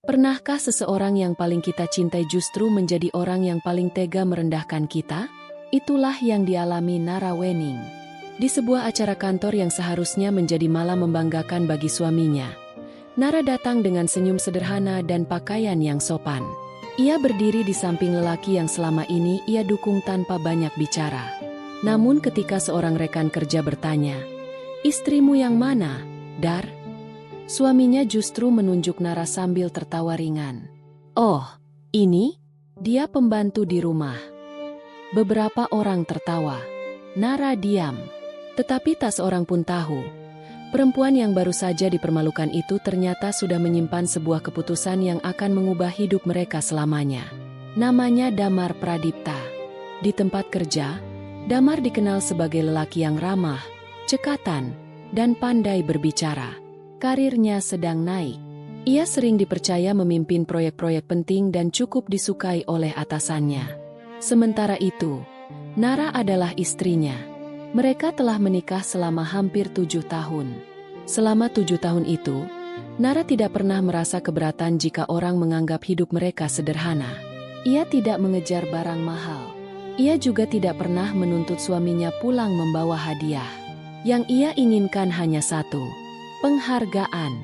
Pernahkah seseorang yang paling kita cintai justru menjadi orang yang paling tega merendahkan kita? Itulah yang dialami Nara Wening. Di sebuah acara kantor yang seharusnya menjadi malam membanggakan bagi suaminya, Nara datang dengan senyum sederhana dan pakaian yang sopan. Ia berdiri di samping lelaki yang selama ini ia dukung tanpa banyak bicara. Namun ketika seorang rekan kerja bertanya, "Istrimu yang mana, Dar?" Suaminya justru menunjuk Nara sambil tertawa ringan. "Oh, ini? Dia pembantu di rumah." Beberapa orang tertawa. Nara diam. Tetapi tak seorang pun tahu. Perempuan yang baru saja dipermalukan itu ternyata sudah menyimpan sebuah keputusan yang akan mengubah hidup mereka selamanya. Namanya Damar Pradipta. Di tempat kerja, Damar dikenal sebagai lelaki yang ramah, cekatan, dan pandai berbicara. Karirnya sedang naik. Ia sering dipercaya memimpin proyek-proyek penting dan cukup disukai oleh atasannya. Sementara itu, Nara adalah istrinya. Mereka telah menikah selama hampir 7 tahun. Selama 7 tahun itu, Nara tidak pernah merasa keberatan jika orang menganggap hidup mereka sederhana. Ia tidak mengejar barang mahal. Ia juga tidak pernah menuntut suaminya pulang membawa hadiah. Yang ia inginkan hanya satu: penghargaan.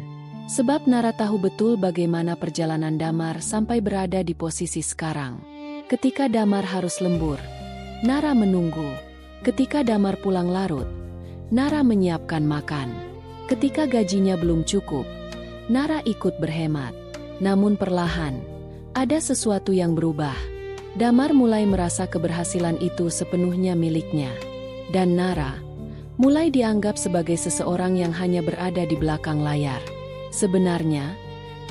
Sebab Nara tahu betul bagaimana perjalanan Damar sampai berada di posisi sekarang. Ketika Damar harus lembur, Nara menunggu. Ketika Damar pulang larut, Nara menyiapkan makan. Ketika gajinya belum cukup, Nara ikut berhemat. Namun perlahan, ada sesuatu yang berubah. Damar mulai merasa keberhasilan itu sepenuhnya miliknya. Dan Nara mulai dianggap sebagai seseorang yang hanya berada di belakang layar. Sebenarnya,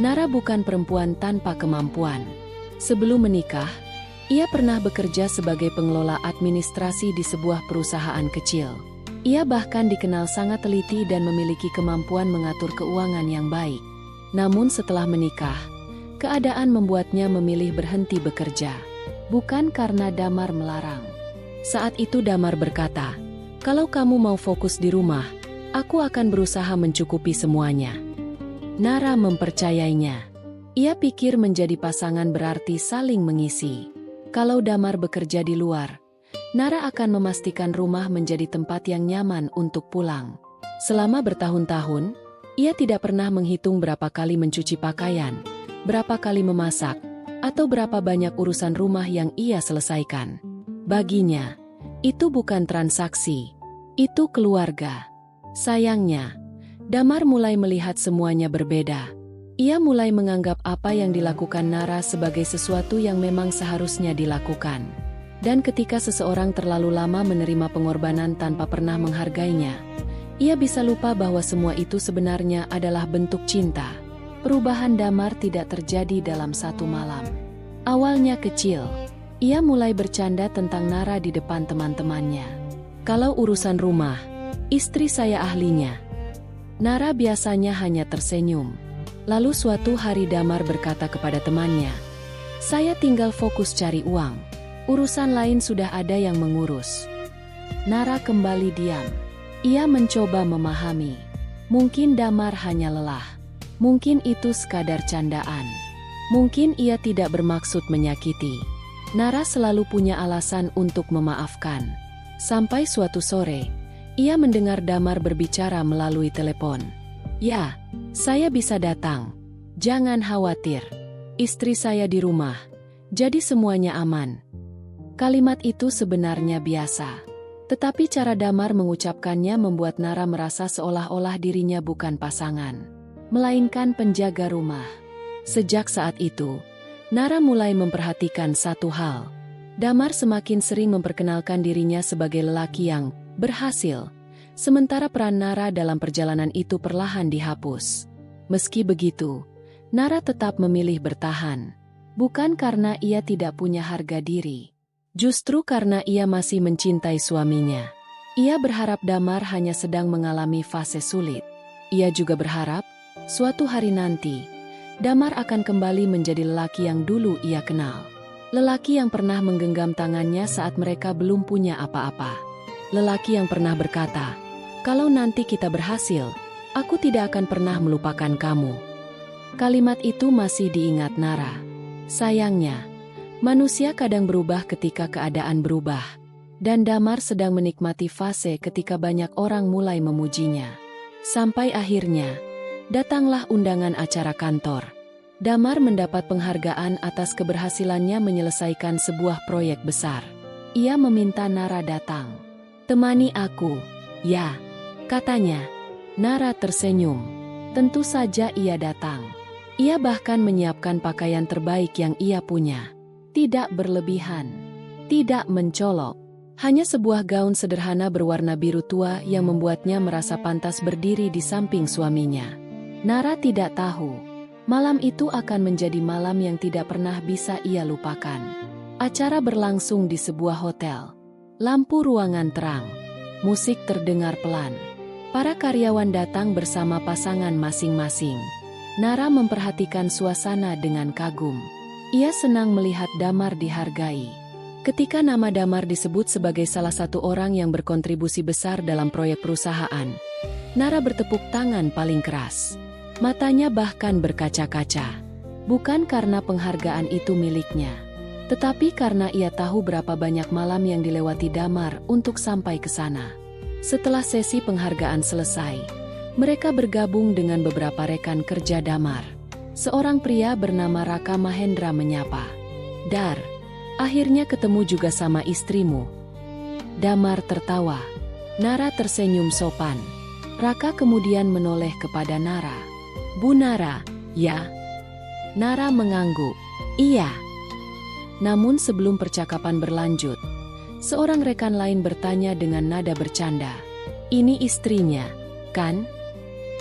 Nara bukan perempuan tanpa kemampuan. Sebelum menikah, ia pernah bekerja sebagai pengelola administrasi di sebuah perusahaan kecil. Ia bahkan dikenal sangat teliti dan memiliki kemampuan mengatur keuangan yang baik. Namun setelah menikah, keadaan membuatnya memilih berhenti bekerja. Bukan karena Damar melarang. Saat itu Damar berkata, "Kalau kamu mau fokus di rumah, aku akan berusaha mencukupi semuanya." Nara mempercayainya. Ia pikir menjadi pasangan berarti saling mengisi. Kalau Damar bekerja di luar, Nara akan memastikan rumah menjadi tempat yang nyaman untuk pulang. Selama bertahun-tahun, ia tidak pernah menghitung berapa kali mencuci pakaian, berapa kali memasak, atau berapa banyak urusan rumah yang ia selesaikan. Baginya, itu bukan transaksi, itu keluarga. Sayangnya, Damar mulai melihat semuanya berbeda. Ia mulai menganggap apa yang dilakukan Nara sebagai sesuatu yang memang seharusnya dilakukan. Dan ketika seseorang terlalu lama menerima pengorbanan tanpa pernah menghargainya, ia bisa lupa bahwa semua itu sebenarnya adalah bentuk cinta. Perubahan Damar tidak terjadi dalam satu malam. Awalnya kecil, ia mulai bercanda tentang Nara di depan teman-temannya. "Kalau urusan rumah, istri saya ahlinya." Nara biasanya hanya tersenyum. Lalu suatu hari Damar berkata kepada temannya, "Saya tinggal fokus cari uang. Urusan lain sudah ada yang mengurus." Nara kembali diam. Ia mencoba memahami. Mungkin Damar hanya lelah. Mungkin itu sekadar candaan. Mungkin ia tidak bermaksud menyakiti. Nara selalu punya alasan untuk memaafkan. Sampai suatu sore, ia mendengar Damar berbicara melalui telepon. "Ya, saya bisa datang. Jangan khawatir. Istri saya di rumah. Jadi semuanya aman." Kalimat itu sebenarnya biasa. Tetapi cara Damar mengucapkannya membuat Nara merasa seolah-olah dirinya bukan pasangan, melainkan penjaga rumah. Sejak saat itu, Nara mulai memperhatikan satu hal. Damar semakin sering memperkenalkan dirinya sebagai lelaki yang berhasil, sementara peran Nara dalam perjalanan itu perlahan dihapus. Meski begitu, Nara tetap memilih bertahan. Bukan karena ia tidak punya harga diri. Justru karena ia masih mencintai suaminya. Ia berharap Damar hanya sedang mengalami fase sulit. Ia juga berharap, suatu hari nanti, Damar akan kembali menjadi lelaki yang dulu ia kenal. Lelaki yang pernah menggenggam tangannya saat mereka belum punya apa-apa. Lelaki yang pernah berkata, "Kalau nanti kita berhasil, aku tidak akan pernah melupakan kamu." Kalimat itu masih diingat Nara. Sayangnya, manusia kadang berubah ketika keadaan berubah. Dan Damar sedang menikmati fase ketika banyak orang mulai memujinya. Sampai akhirnya, datanglah undangan acara kantor. Damar mendapat penghargaan atas keberhasilannya menyelesaikan sebuah proyek besar. Ia meminta Nara datang. "Temani aku." "Ya," katanya. Nara tersenyum. Tentu saja ia datang. Ia bahkan menyiapkan pakaian terbaik yang ia punya. Tidak berlebihan. Tidak mencolok. Hanya sebuah gaun sederhana berwarna biru tua yang membuatnya merasa pantas berdiri di samping suaminya. Nara tidak tahu, malam itu akan menjadi malam yang tidak pernah bisa ia lupakan. Acara berlangsung di sebuah hotel. Lampu ruangan terang. Musik terdengar pelan. Para karyawan datang bersama pasangan masing-masing. Nara memperhatikan suasana dengan kagum. Ia senang melihat Damar dihargai. Ketika nama Damar disebut sebagai salah satu orang yang berkontribusi besar dalam proyek perusahaan, Nara bertepuk tangan paling keras. Matanya bahkan berkaca-kaca. Bukan karena penghargaan itu miliknya, tetapi karena ia tahu berapa banyak malam yang dilewati Damar untuk sampai ke sana. Setelah sesi penghargaan selesai, mereka bergabung dengan beberapa rekan kerja Damar. Seorang pria bernama Raka Mahendra menyapa. "Dar, akhirnya ketemu juga sama istrimu." Damar tertawa. Nara tersenyum sopan. Raka kemudian menoleh kepada Nara. "Bu Nara, ya?" Nara mengangguk. "Iya." Namun sebelum percakapan berlanjut, seorang rekan lain bertanya dengan nada bercanda. "Ini istrinya, kan?"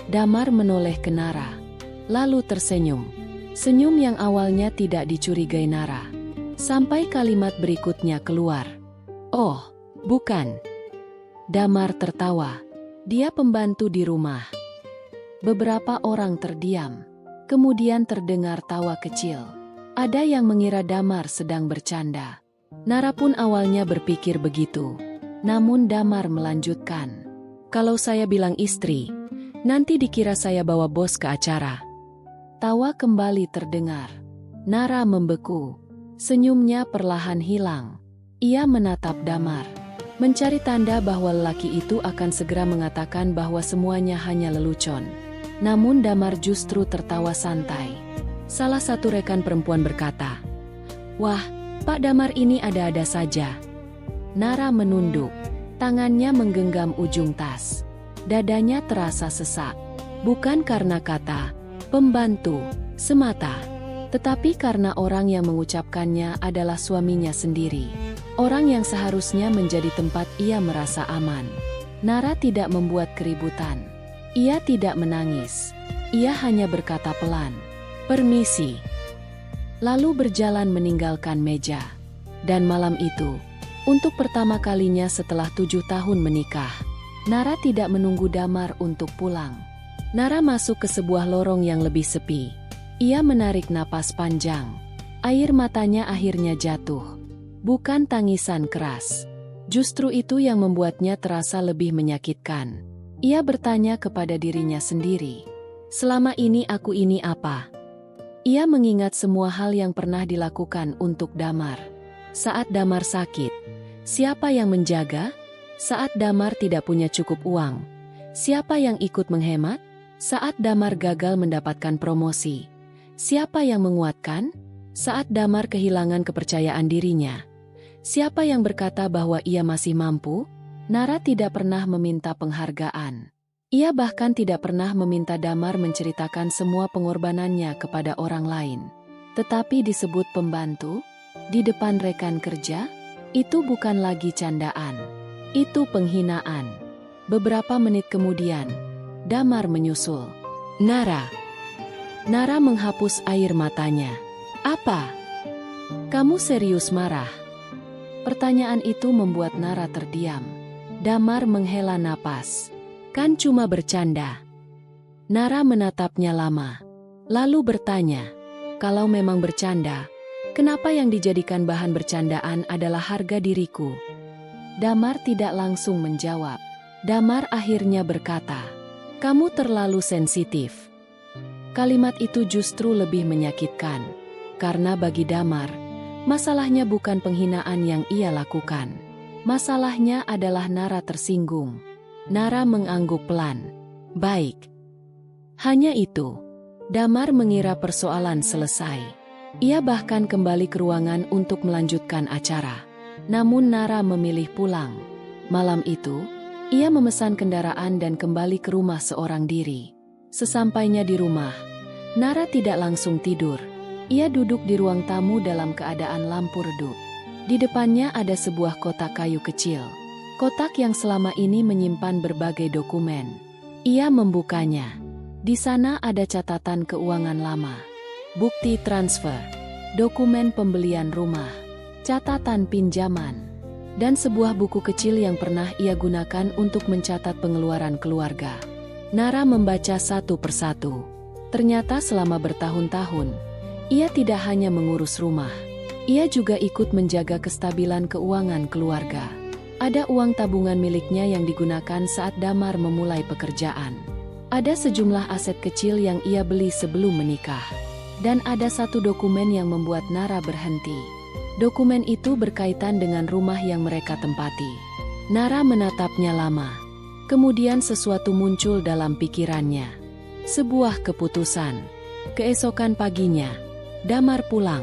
Damar menoleh ke Nara, lalu tersenyum. Senyum yang awalnya tidak dicurigai Nara. Sampai kalimat berikutnya keluar. "Oh, bukan." Damar tertawa. "Dia pembantu di rumah." Beberapa orang terdiam. Kemudian terdengar tawa kecil. Ada yang mengira Damar sedang bercanda. Nara pun awalnya berpikir begitu. Namun Damar melanjutkan. "Kalau saya bilang istri, nanti dikira saya bawa bos ke acara." Tawa kembali terdengar. Nara membeku. Senyumnya perlahan hilang. Ia menatap Damar, mencari tanda bahwa lelaki itu akan segera mengatakan bahwa semuanya hanya lelucon. Namun Damar justru tertawa santai. Salah satu rekan perempuan berkata, "Wah, Pak Damar ini ada-ada saja." Nara menunduk. Tangannya menggenggam ujung tas. Dadanya terasa sesak. Bukan karena kata "pembantu" semata, tetapi karena orang yang mengucapkannya adalah suaminya sendiri. Orang yang seharusnya menjadi tempat ia merasa aman. Nara tidak membuat keributan. Ia tidak menangis. Ia hanya berkata pelan, "Permisi." Lalu berjalan meninggalkan meja. Dan malam itu, untuk pertama kalinya setelah 7 tahun menikah, Nara tidak menunggu Damar untuk pulang. Nara masuk ke sebuah lorong yang lebih sepi. Ia menarik napas panjang. Air matanya akhirnya jatuh. Bukan tangisan keras. Justru itu yang membuatnya terasa lebih menyakitkan. Ia bertanya kepada dirinya sendiri, "Selama ini aku ini apa?" Ia mengingat semua hal yang pernah dilakukan untuk Damar. Saat Damar sakit, siapa yang menjaga? Saat Damar tidak punya cukup uang, siapa yang ikut menghemat? Saat Damar gagal mendapatkan promosi, siapa yang menguatkan? Saat Damar kehilangan kepercayaan dirinya, siapa yang berkata bahwa ia masih mampu? Nara tidak pernah meminta penghargaan. Ia bahkan tidak pernah meminta Damar menceritakan semua pengorbanannya kepada orang lain. Tetapi disebut pembantu, di depan rekan kerja, itu bukan lagi candaan. Itu penghinaan. Beberapa menit kemudian, Damar menyusul. "Nara." Nara menghapus air matanya. "Apa? Kamu serius marah?" Pertanyaan itu membuat Nara terdiam. Damar menghela napas. "Kan cuma bercanda." Nara menatapnya lama, lalu bertanya, "Kalau memang bercanda, kenapa yang dijadikan bahan bercandaan adalah harga diriku?" Damar tidak langsung menjawab. Damar akhirnya berkata, "Kamu terlalu sensitif. Kalimat itu justru lebih menyakitkan. Karena bagi Damar, masalahnya bukan penghinaan yang ia lakukan. Masalahnya adalah Nara tersinggung. Nara mengangguk pelan. Baik. Hanya itu. Damar mengira persoalan selesai. Ia bahkan kembali ke ruangan untuk melanjutkan acara. Namun Nara memilih pulang. Malam itu, ia memesan kendaraan dan kembali ke rumah seorang diri. Sesampainya di rumah, Nara tidak langsung tidur. Ia duduk di ruang tamu dalam keadaan lampu redup. Di depannya ada sebuah kotak kayu kecil. Kotak yang selama ini menyimpan berbagai dokumen. Ia membukanya. Di sana ada catatan keuangan lama, bukti transfer, dokumen pembelian rumah, catatan pinjaman, dan sebuah buku kecil yang pernah ia gunakan untuk mencatat pengeluaran keluarga. Nara membaca satu persatu. Ternyata selama bertahun-tahun, ia tidak hanya mengurus rumah, ia juga ikut menjaga kestabilan keuangan keluarga. Ada uang tabungan miliknya yang digunakan saat Damar memulai pekerjaan. Ada sejumlah aset kecil yang ia beli sebelum menikah. Dan ada satu dokumen yang membuat Nara berhenti. Dokumen itu berkaitan dengan rumah yang mereka tempati. Nara menatapnya lama. Kemudian sesuatu muncul dalam pikirannya. Sebuah keputusan. Keesokan paginya, Damar pulang.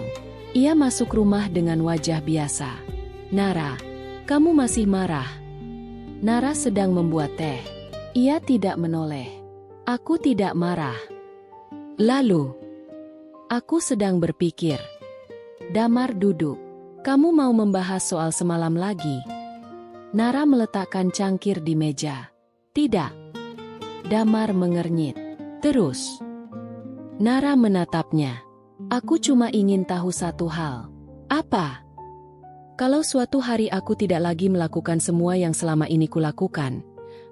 Ia masuk rumah dengan wajah biasa. Nara, kamu masih marah? Nara sedang membuat teh. Ia tidak menoleh. Aku tidak marah. Lalu, aku sedang berpikir. Damar duduk. Kamu mau membahas soal semalam lagi? Nara meletakkan cangkir di meja. Tidak. Damar mengernyit. Terus. Nara menatapnya. Aku cuma ingin tahu satu hal. Apa? Kalau suatu hari aku tidak lagi melakukan semua yang selama ini kulakukan,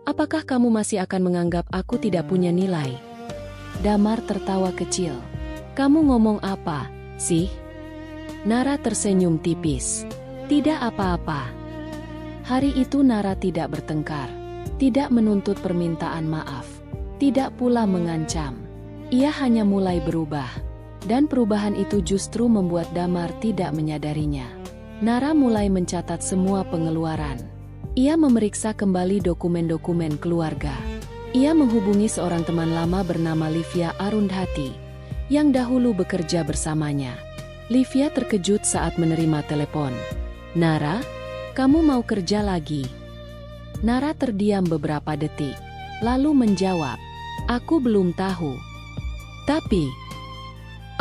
apakah kamu masih akan menganggap aku tidak punya nilai? Damar tertawa kecil. Kamu ngomong apa, sih? Nara tersenyum tipis. Tidak apa-apa. Hari itu Nara tidak bertengkar, tidak menuntut permintaan maaf, tidak pula mengancam. Ia hanya mulai berubah. Dan perubahan itu justru membuat Damar tidak menyadarinya. Nara mulai mencatat semua pengeluaran. Ia memeriksa kembali dokumen-dokumen keluarga. Ia menghubungi seorang teman lama bernama Livia Arundhati, yang dahulu bekerja bersamanya. Livia terkejut saat menerima telepon. Nara, kamu mau kerja lagi? Nara terdiam beberapa detik, lalu menjawab, aku belum tahu. Tapi,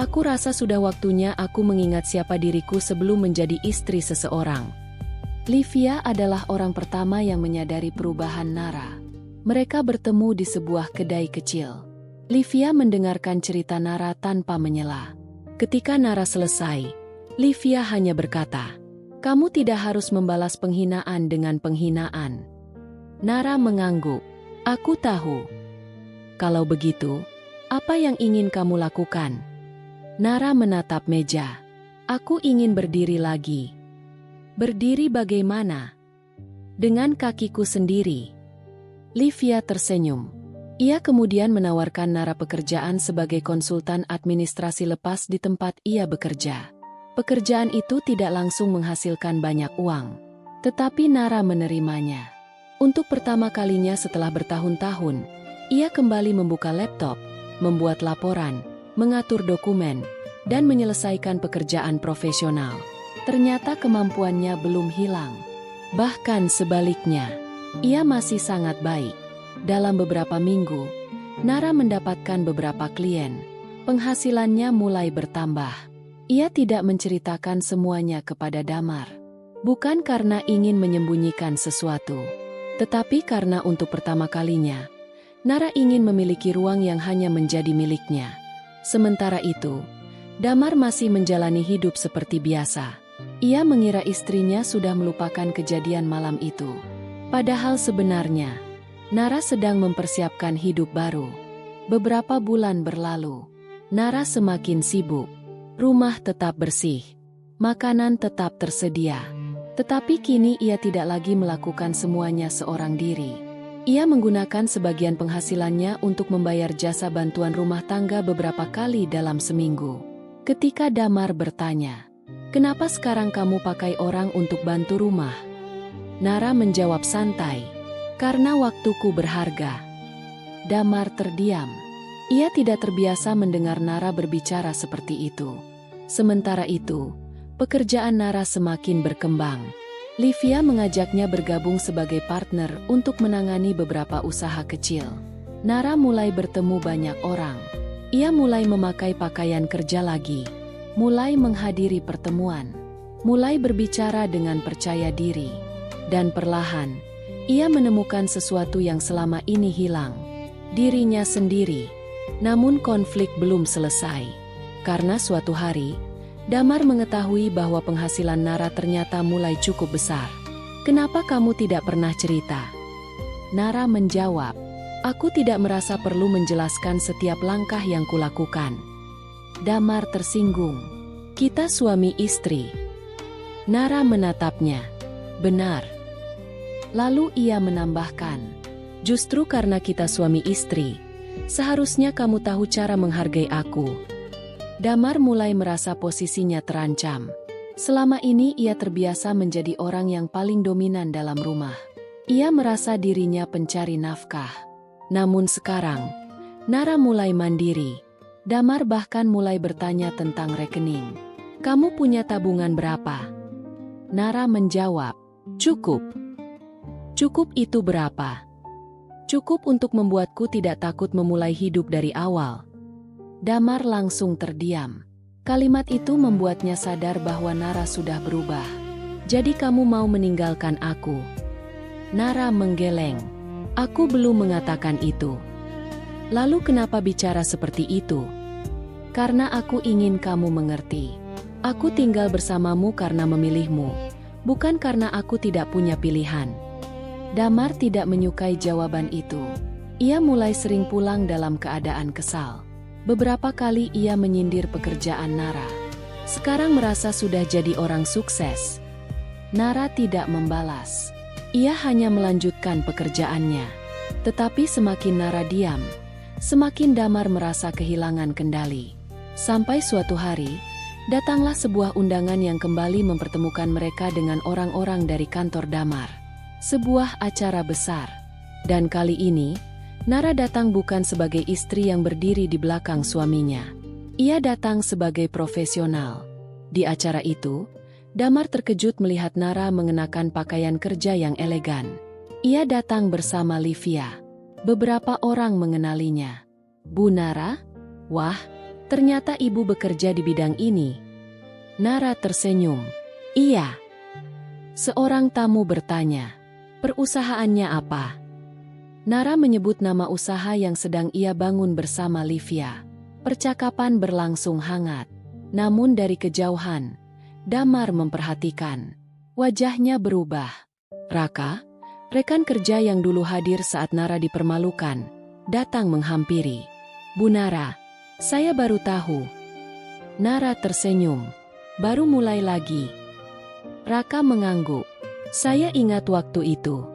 aku rasa sudah waktunya aku mengingat siapa diriku sebelum menjadi istri seseorang. Livia adalah orang pertama yang menyadari perubahan Nara. Mereka bertemu di sebuah kedai kecil. Livia mendengarkan cerita Nara tanpa menyela. Ketika Nara selesai, Livia hanya berkata, kamu tidak harus membalas penghinaan dengan penghinaan. Nara mengangguk. Aku tahu. Kalau begitu, apa yang ingin kamu lakukan? Nara menatap meja. Aku ingin berdiri lagi. Berdiri bagaimana? Dengan kakiku sendiri. Livia tersenyum. Ia kemudian menawarkan Nara pekerjaan sebagai konsultan administrasi lepas di tempat ia bekerja. Pekerjaan itu tidak langsung menghasilkan banyak uang, tetapi Nara menerimanya. Untuk pertama kalinya setelah bertahun-tahun, ia kembali membuka laptop, membuat laporan, mengatur dokumen, dan menyelesaikan pekerjaan profesional. Ternyata kemampuannya belum hilang. Bahkan sebaliknya, ia masih sangat baik. Dalam beberapa minggu, Nara mendapatkan beberapa klien. Penghasilannya mulai bertambah. Ia tidak menceritakan semuanya kepada Damar. Bukan karena ingin menyembunyikan sesuatu, tetapi karena untuk pertama kalinya, Nara ingin memiliki ruang yang hanya menjadi miliknya. Sementara itu, Damar masih menjalani hidup seperti biasa. Ia mengira istrinya sudah melupakan kejadian malam itu. Padahal sebenarnya, Nara sedang mempersiapkan hidup baru. Beberapa bulan berlalu. Nara semakin sibuk. Rumah tetap bersih. Makanan tetap tersedia. Tetapi kini ia tidak lagi melakukan semuanya seorang diri. Ia menggunakan sebagian penghasilannya untuk membayar jasa bantuan rumah tangga beberapa kali dalam seminggu. Ketika Damar bertanya, "Kenapa sekarang kamu pakai orang untuk bantu rumah?" Nara menjawab santai, "Karena waktuku berharga." Damar terdiam. Ia tidak terbiasa mendengar Nara berbicara seperti itu. Sementara itu, pekerjaan Nara semakin berkembang. Livia mengajaknya bergabung sebagai partner untuk menangani beberapa usaha kecil. Nara mulai bertemu banyak orang. Ia mulai memakai pakaian kerja lagi, mulai menghadiri pertemuan, mulai berbicara dengan percaya diri. Dan perlahan, ia menemukan sesuatu yang selama ini hilang, dirinya sendiri. Namun konflik belum selesai, karena suatu hari, Damar mengetahui bahwa penghasilan Nara ternyata mulai cukup besar. "Kenapa kamu tidak pernah cerita?" Nara menjawab, "Aku tidak merasa perlu menjelaskan setiap langkah yang kulakukan." Damar tersinggung. "Kita suami istri." Nara menatapnya. "Benar." Lalu ia menambahkan, "Justru karena kita suami istri, seharusnya kamu tahu cara menghargai aku." Damar mulai merasa posisinya terancam. Selama ini ia terbiasa menjadi orang yang paling dominan dalam rumah. Ia merasa dirinya pencari nafkah. Namun sekarang, Nara mulai mandiri. Damar bahkan mulai bertanya tentang rekening. "Kamu punya tabungan berapa?" Nara menjawab, "Cukup." "Cukup itu berapa?" "Cukup untuk membuatku tidak takut memulai hidup dari awal." Damar langsung terdiam. Kalimat itu membuatnya sadar bahwa Nara sudah berubah. "Jadi kamu mau meninggalkan aku?" Nara menggeleng. "Aku belum mengatakan itu." "Lalu kenapa bicara seperti itu?" "Karena aku ingin kamu mengerti. Aku tinggal bersamamu karena memilihmu, bukan karena aku tidak punya pilihan." Damar tidak menyukai jawaban itu. Ia mulai sering pulang dalam keadaan kesal. Beberapa kali ia menyindir pekerjaan Nara. Sekarang merasa sudah jadi orang sukses. Nara tidak membalas. Ia hanya melanjutkan pekerjaannya. Tetapi semakin Nara diam, semakin Damar merasa kehilangan kendali. Sampai suatu hari, datanglah sebuah undangan yang kembali mempertemukan mereka dengan orang-orang dari kantor Damar. Sebuah acara besar. Dan kali ini, Nara datang bukan sebagai istri yang berdiri di belakang suaminya. Ia datang sebagai profesional. Di acara itu, Damar terkejut melihat Nara mengenakan pakaian kerja yang elegan. Ia datang bersama Livia. Beberapa orang mengenalinya. "Bu Nara? Wah, ternyata ibu bekerja di bidang ini." Nara tersenyum. "Iya." Seorang tamu bertanya, "Perusahaannya apa?" Nara menyebut nama usaha yang sedang ia bangun bersama Livia. Percakapan berlangsung hangat. Namun dari kejauhan, Damar memperhatikan. Wajahnya berubah. Raka, rekan kerja yang dulu hadir saat Nara dipermalukan, datang menghampiri. "Bu Nara, saya baru tahu." Nara tersenyum. "Baru mulai lagi." Raka mengangguk. "Saya ingat waktu itu."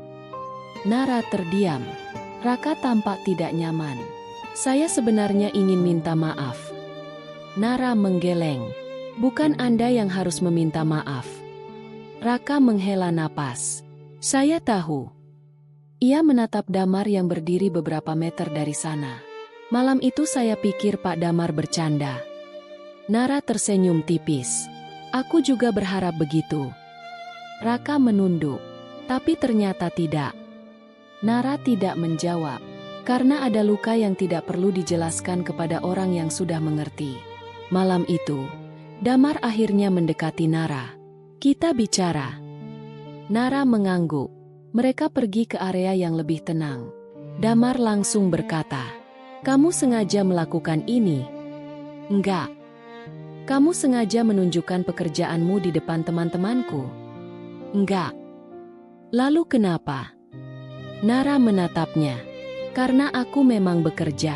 Nara terdiam. Raka tampak tidak nyaman. "Saya sebenarnya ingin minta maaf." Nara menggeleng. "Bukan Anda yang harus meminta maaf." Raka menghela napas. "Saya tahu." Ia menatap Damar yang berdiri beberapa meter dari sana. "Malam itu saya pikir Pak Damar bercanda." Nara tersenyum tipis. "Aku juga berharap begitu." Raka menunduk. Tapi ternyata tidak. Nara tidak menjawab, karena ada luka yang tidak perlu dijelaskan kepada orang yang sudah mengerti. Malam itu, Damar akhirnya mendekati Nara. "Kita bicara." Nara mengangguk. Mereka pergi ke area yang lebih tenang. Damar langsung berkata, "Kamu sengaja melakukan ini?" "Enggak." "Kamu sengaja menunjukkan pekerjaanmu di depan teman-temanku?" "Enggak." "Lalu kenapa?" Nara menatapnya. "Karena aku memang bekerja."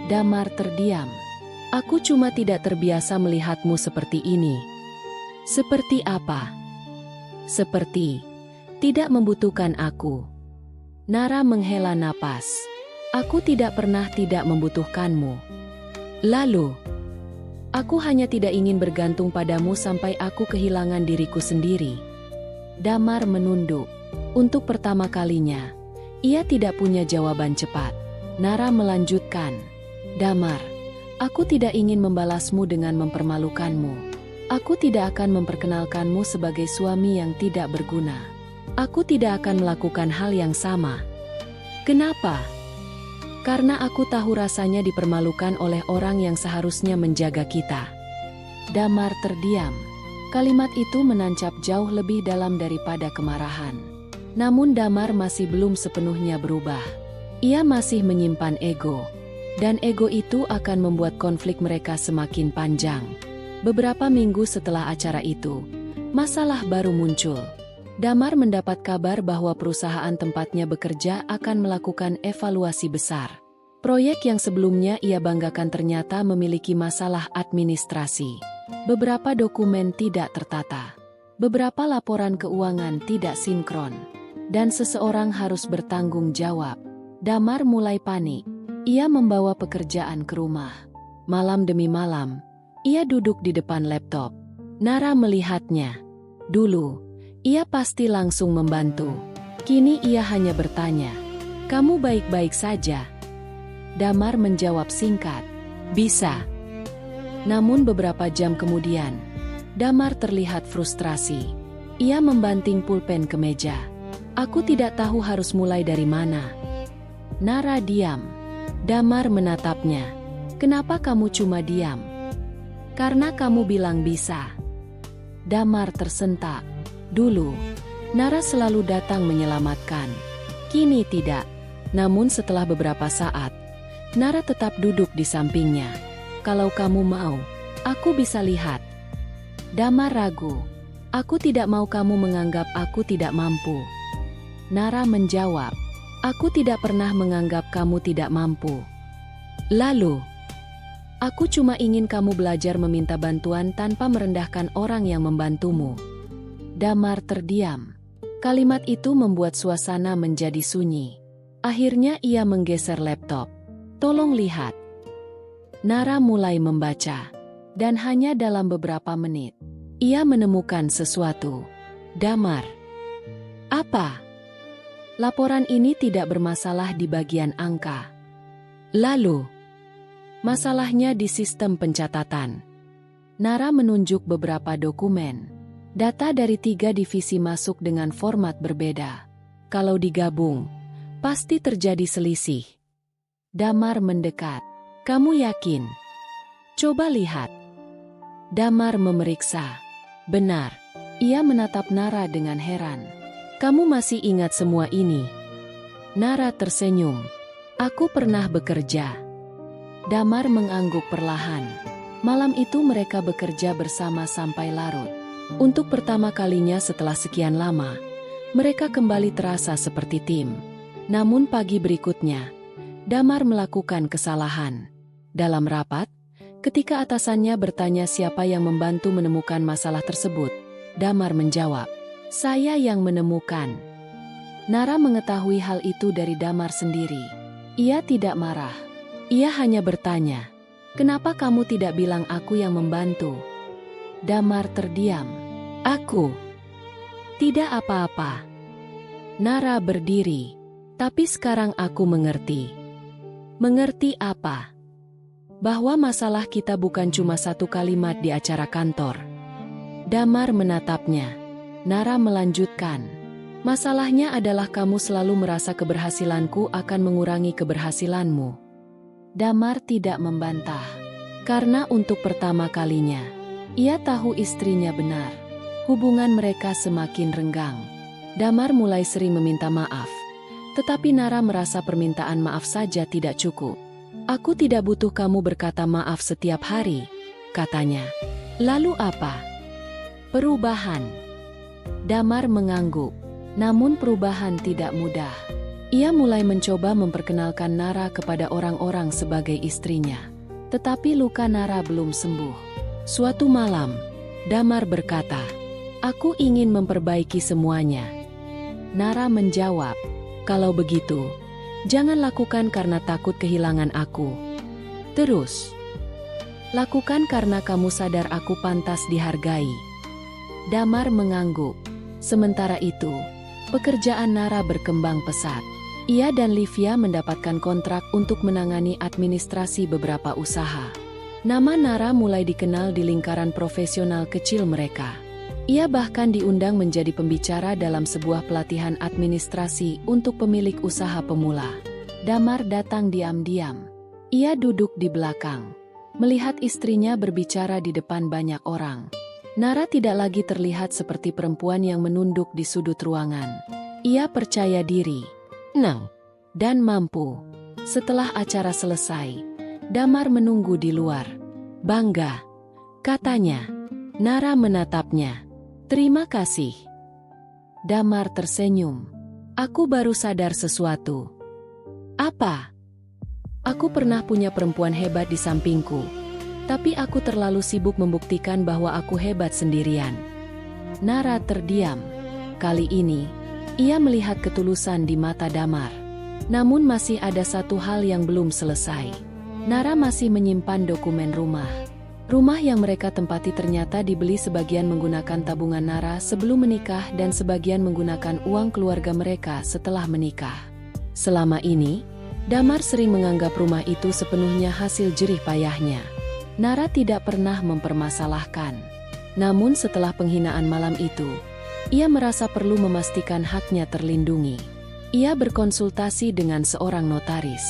Damar terdiam. "Aku cuma tidak terbiasa melihatmu seperti ini." "Seperti apa?" "Seperti tidak membutuhkan aku." Nara menghela napas. Aku tidak pernah tidak membutuhkanmu. Lalu, aku hanya tidak ingin bergantung padamu sampai aku kehilangan diriku sendiri. Damar menunduk. Untuk pertama kalinya, ia tidak punya jawaban cepat. Nara melanjutkan. Damar, aku tidak ingin membalasmu dengan mempermalukanmu. Aku tidak akan memperkenalkanmu sebagai suami yang tidak berguna. Aku tidak akan melakukan hal yang sama. Kenapa? Karena aku tahu rasanya dipermalukan oleh orang yang seharusnya menjaga kita. Damar terdiam. Kalimat itu menancap jauh lebih dalam daripada kemarahan. Namun Damar masih belum sepenuhnya berubah. Ia masih menyimpan ego. Dan ego itu akan membuat konflik mereka semakin panjang. Beberapa minggu setelah acara itu, masalah baru muncul. Damar mendapat kabar bahwa perusahaan tempatnya bekerja akan melakukan evaluasi besar. Proyek yang sebelumnya ia banggakan ternyata memiliki masalah administrasi. Beberapa dokumen tidak tertata. Beberapa laporan keuangan tidak sinkron. Dan seseorang harus bertanggung jawab. Damar mulai panik. Ia membawa pekerjaan ke rumah. Malam demi malam, ia duduk di depan laptop. Nara melihatnya. Dulu, ia pasti langsung membantu. Kini ia hanya bertanya, "Kamu baik-baik saja?" Damar menjawab singkat, "Bisa." Namun beberapa jam kemudian, Damar terlihat frustrasi. Ia membanting pulpen ke meja. "Aku tidak tahu harus mulai dari mana." Nara diam. Damar menatapnya. "Kenapa kamu cuma diam?" "Karena kamu bilang bisa." Damar tersentak. Dulu, Nara selalu datang menyelamatkan. Kini tidak. Namun setelah beberapa saat, Nara tetap duduk di sampingnya. "Kalau kamu mau, aku bisa lihat." Damar ragu. "Aku tidak mau kamu menganggap aku tidak mampu." Nara menjawab, "Aku tidak pernah menganggap kamu tidak mampu." Lalu, "Aku cuma ingin kamu belajar meminta bantuan tanpa merendahkan orang yang membantumu." Damar terdiam. Kalimat itu membuat suasana menjadi sunyi. Akhirnya ia menggeser laptop. "Tolong lihat." Nara mulai membaca. Dan hanya dalam beberapa menit, ia menemukan sesuatu. "Damar." "Apa?" "Laporan ini tidak bermasalah di bagian angka." "Lalu?" "Masalahnya di sistem pencatatan." Nara menunjuk beberapa dokumen. Data dari 3 divisi masuk dengan format berbeda. Kalau digabung, pasti terjadi selisih. Damar mendekat. "Kamu yakin?" "Coba lihat." Damar memeriksa. Benar. Ia menatap Nara dengan heran. "Kamu masih ingat semua ini?" Nara tersenyum. "Aku pernah bekerja." Damar mengangguk perlahan. Malam itu mereka bekerja bersama sampai larut. Untuk pertama kalinya setelah sekian lama, mereka kembali terasa seperti tim. Namun pagi berikutnya, Damar melakukan kesalahan. Dalam rapat, ketika atasannya bertanya siapa yang membantu menemukan masalah tersebut, Damar menjawab, "Saya yang menemukan." Nara mengetahui hal itu dari Damar sendiri. Ia tidak marah. Ia hanya bertanya, "Kenapa kamu tidak bilang aku yang membantu?" Damar terdiam. "Aku tidak apa-apa." Nara berdiri. "Tapi sekarang aku mengerti." "Mengerti apa?" "Bahwa masalah kita bukan cuma satu kalimat di acara kantor." Damar menatapnya. Nara melanjutkan. "Masalahnya adalah kamu selalu merasa keberhasilanku akan mengurangi keberhasilanmu." Damar tidak membantah. Karena untuk pertama kalinya, ia tahu istrinya benar. Hubungan mereka semakin renggang. Damar mulai sering meminta maaf. Tetapi Nara merasa permintaan maaf saja tidak cukup. "Aku tidak butuh kamu berkata maaf setiap hari," katanya. "Lalu apa?" "Perubahan." Damar mengangguk. Namun perubahan tidak mudah. Ia mulai mencoba memperkenalkan Nara kepada orang-orang sebagai istrinya. Tetapi luka Nara belum sembuh. Suatu malam, Damar berkata, "Aku ingin memperbaiki semuanya." Nara menjawab, Kalau begitu, jangan lakukan karena takut kehilangan aku. Terus, lakukan karena kamu sadar aku pantas dihargai. Damar mengangguk. Sementara itu, pekerjaan Nara berkembang pesat. Ia dan Livia mendapatkan kontrak untuk menangani administrasi beberapa usaha. Nama Nara mulai dikenal di lingkaran profesional kecil mereka. Ia bahkan diundang menjadi pembicara dalam sebuah pelatihan administrasi untuk pemilik usaha pemula. Damar datang diam-diam. Ia duduk di belakang, melihat istrinya berbicara di depan banyak orang. Nara tidak lagi terlihat seperti perempuan yang menunduk di sudut ruangan. Ia percaya diri, tenang, dan mampu. Setelah acara selesai, Damar menunggu di luar. Bangga, katanya. Nara menatapnya. Terima kasih. Damar tersenyum. Aku baru sadar sesuatu. Apa? Aku pernah punya perempuan hebat di sampingku, tapi aku terlalu sibuk membuktikan bahwa aku hebat sendirian. Nara terdiam. Kali ini, ia melihat ketulusan di mata Damar. Namun masih ada satu hal yang belum selesai. Nara masih menyimpan dokumen rumah. Rumah yang mereka tempati ternyata dibeli sebagian menggunakan tabungan Nara sebelum menikah dan sebagian menggunakan uang keluarga mereka setelah menikah. Selama ini, Damar sering menganggap rumah itu sepenuhnya hasil jerih payahnya. Nara tidak pernah mempermasalahkan. Namun setelah penghinaan malam itu, ia merasa perlu memastikan haknya terlindungi. Ia berkonsultasi dengan seorang notaris.